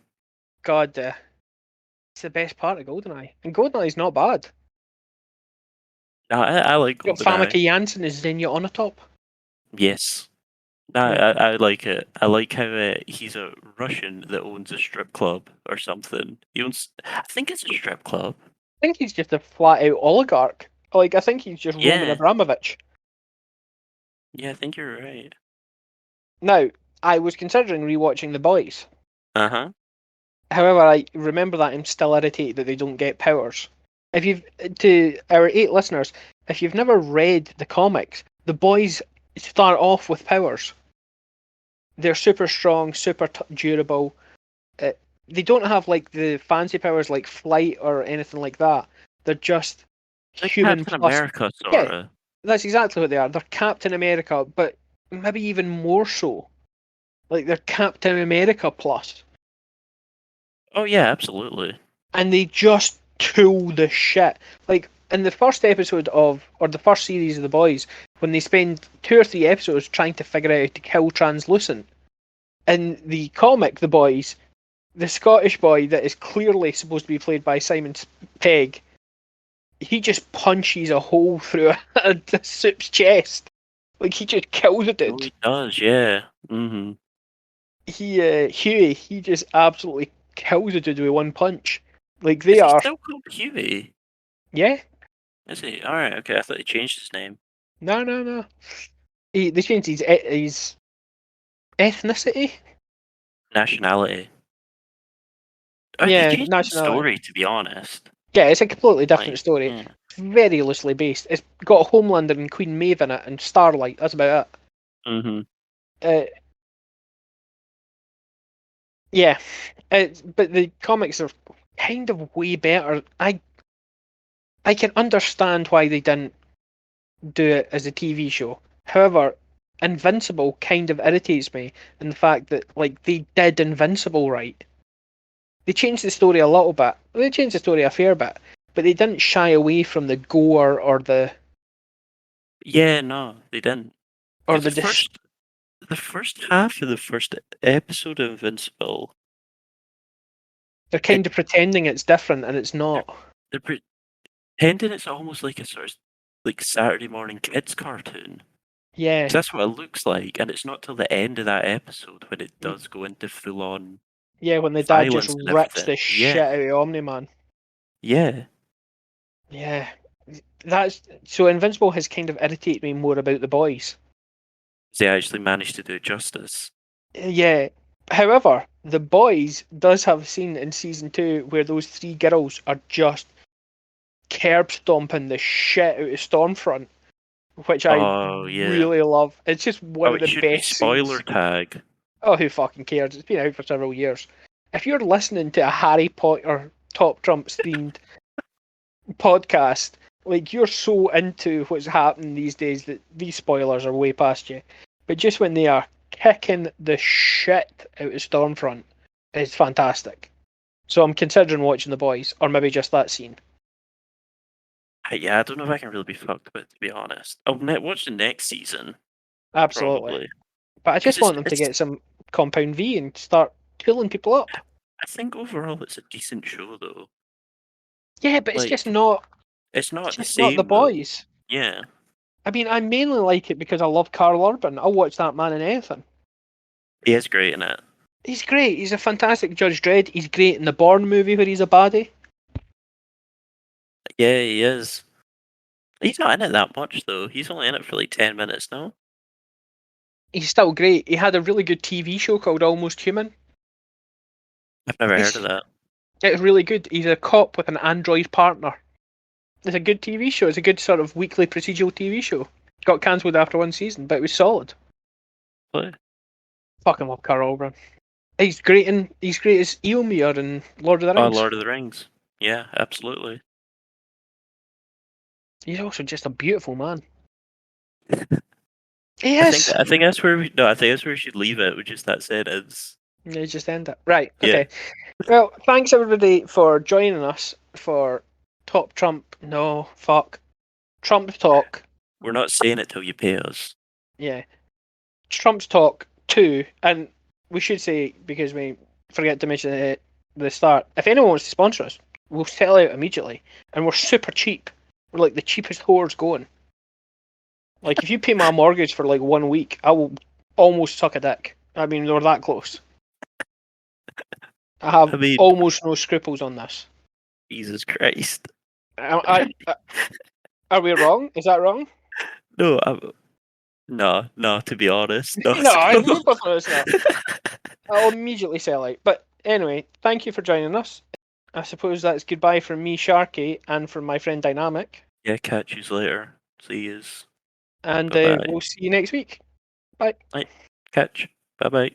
God, it's the best part of GoldenEye, and GoldenEye's not bad. No, I like Got GoldenEye. Famke Janssen as Xenia on the top. Yes. No, Yeah. I like it. I like how he's a Russian that owns a strip club or something. He owns, I think it's a strip club. I think he's just a flat out oligarch. Like, I think he's just Roman Abramovich. Yeah, I think you're right. Now, I was considering rewatching The Boys. Uh-huh. However, I remember that I'm still irritated that they don't get powers. To our 8 listeners, if you've never read the comics, the boys start off with powers. They're super strong, super durable. They don't have like the fancy powers like flight or anything like that. They're just Like human Captain plus. America, sort Yeah, of. that's exactly what they are. They're Captain America, but maybe even more so. Like they're Captain America plus. Oh yeah, absolutely. And they just tool the shit. Like in the first episode or the first series of The Boys, when they spend 2 or 3 episodes trying to figure out how to kill Translucent. In the comic, The Boys, the Scottish boy that is clearly supposed to be played by Simon Pegg, he just punches a hole through a Soup's chest. Like he just kills a dude. Oh, he does, yeah. Mm-hmm. Huey, he just absolutely kills a dude with one punch. Like they Is are. he still called Huey? Yeah. Is he? Alright, okay, I thought he changed his name. No. They changed his ethnicity. Nationality. Oh, Yeah, they changed the nationality. story, to be honest. Yeah, it's a completely different Like, story. yeah. It's very loosely based. It's got Homelander and Queen Maeve in it and Starlight. That's about it. Mm-hmm. Yeah, but the comics are kind of way better. I can understand why they didn't do it as a TV show. However, Invincible kind of irritates me in the fact that like they did Invincible right. They changed the story a little bit. They changed the story a fair bit, but they didn't shy away from the gore or the Yeah, no, they didn't. or 'Cause the the first half of the first episode of Invincible, they're kind of pretending it's different and it's not. they're pretending it's almost like a sort of like Saturday morning kids cartoon. Yeah, 'Cause that's what it looks like, and it's not till the end of that episode when it does go into full on yeah, when the dad just violence and rips everything. the shit out of Omni-Man. Yeah. Yeah, that's so Invincible has kind of irritated me more about The Boys. They actually managed to do it justice. Yeah. However, The Boys does have a scene in season 2 where those 3 girls are just curb stomping the shit out of Stormfront, which I really love. It's just one of it the should be best spoiler scenes. tag. Oh, who fucking cares? It's been out for several years. If you're listening to a Harry Potter Top Trumps themed podcast, like you're so into what's happening these days that these spoilers are way past you. But just when they are kicking the shit out of Stormfront, it's fantastic. So I'm considering watching The Boys, or maybe just that scene. Yeah, I don't know if I can really be fucked with, to be honest. I'll watch the next season, Absolutely. probably. But I 'Cause just want them to get some Compound V and start pulling people up. I think overall it's a decent show, though. Yeah, but it's Like, just not. it's It's not the just not the same, though. boys. Yeah. I mean, I mainly like it because I love Carl Urban. I'll watch that man in anything. He is great in it. He's great. He's a fantastic Judge Dredd. He's great in the Bourne movie where he's a baddie. Yeah, he is. He's not in it that much, though. He's only in it for like 10 minutes, no? He's still great. He had a really good TV show called Almost Human. I've never heard He's, of that. it's really good. He's a cop with an android partner. It's a good TV show. It's a good sort of weekly procedural TV show. Got cancelled after one season, but it was solid. What? Fucking love Carl Urban. He's great as Eomer in Lord of the Oh, Rings. Lord of the Rings. Yeah, absolutely. He's also just a beautiful man. He is. I think that's where I think that's where we should leave it, with just that sentence. Yeah, just end it. Right, Yeah. okay. Well, thanks everybody for joining us for Trump Talk. We're not saying it till you pay us. Yeah. Trump's Talk 2, and we should say, because we forget to mention it at the start, if anyone wants to sponsor us, we'll sell out immediately, and we're super cheap. We're like the cheapest whores going. Like, if you pay my mortgage for like 1 week, I will almost suck a dick. I mean, we're that close. I have almost no scruples on this. Jesus Christ. Are we wrong? Is that wrong? No, no, to be honest. No, No, both of us not. I'll immediately sell out. But anyway, thank you for joining us. I suppose that's goodbye from me, Sharky, and from my friend Dynamic. Yeah, catch you later. See yous. And Bye-bye. we'll see you next week. Bye. Right. Catch. Bye-bye.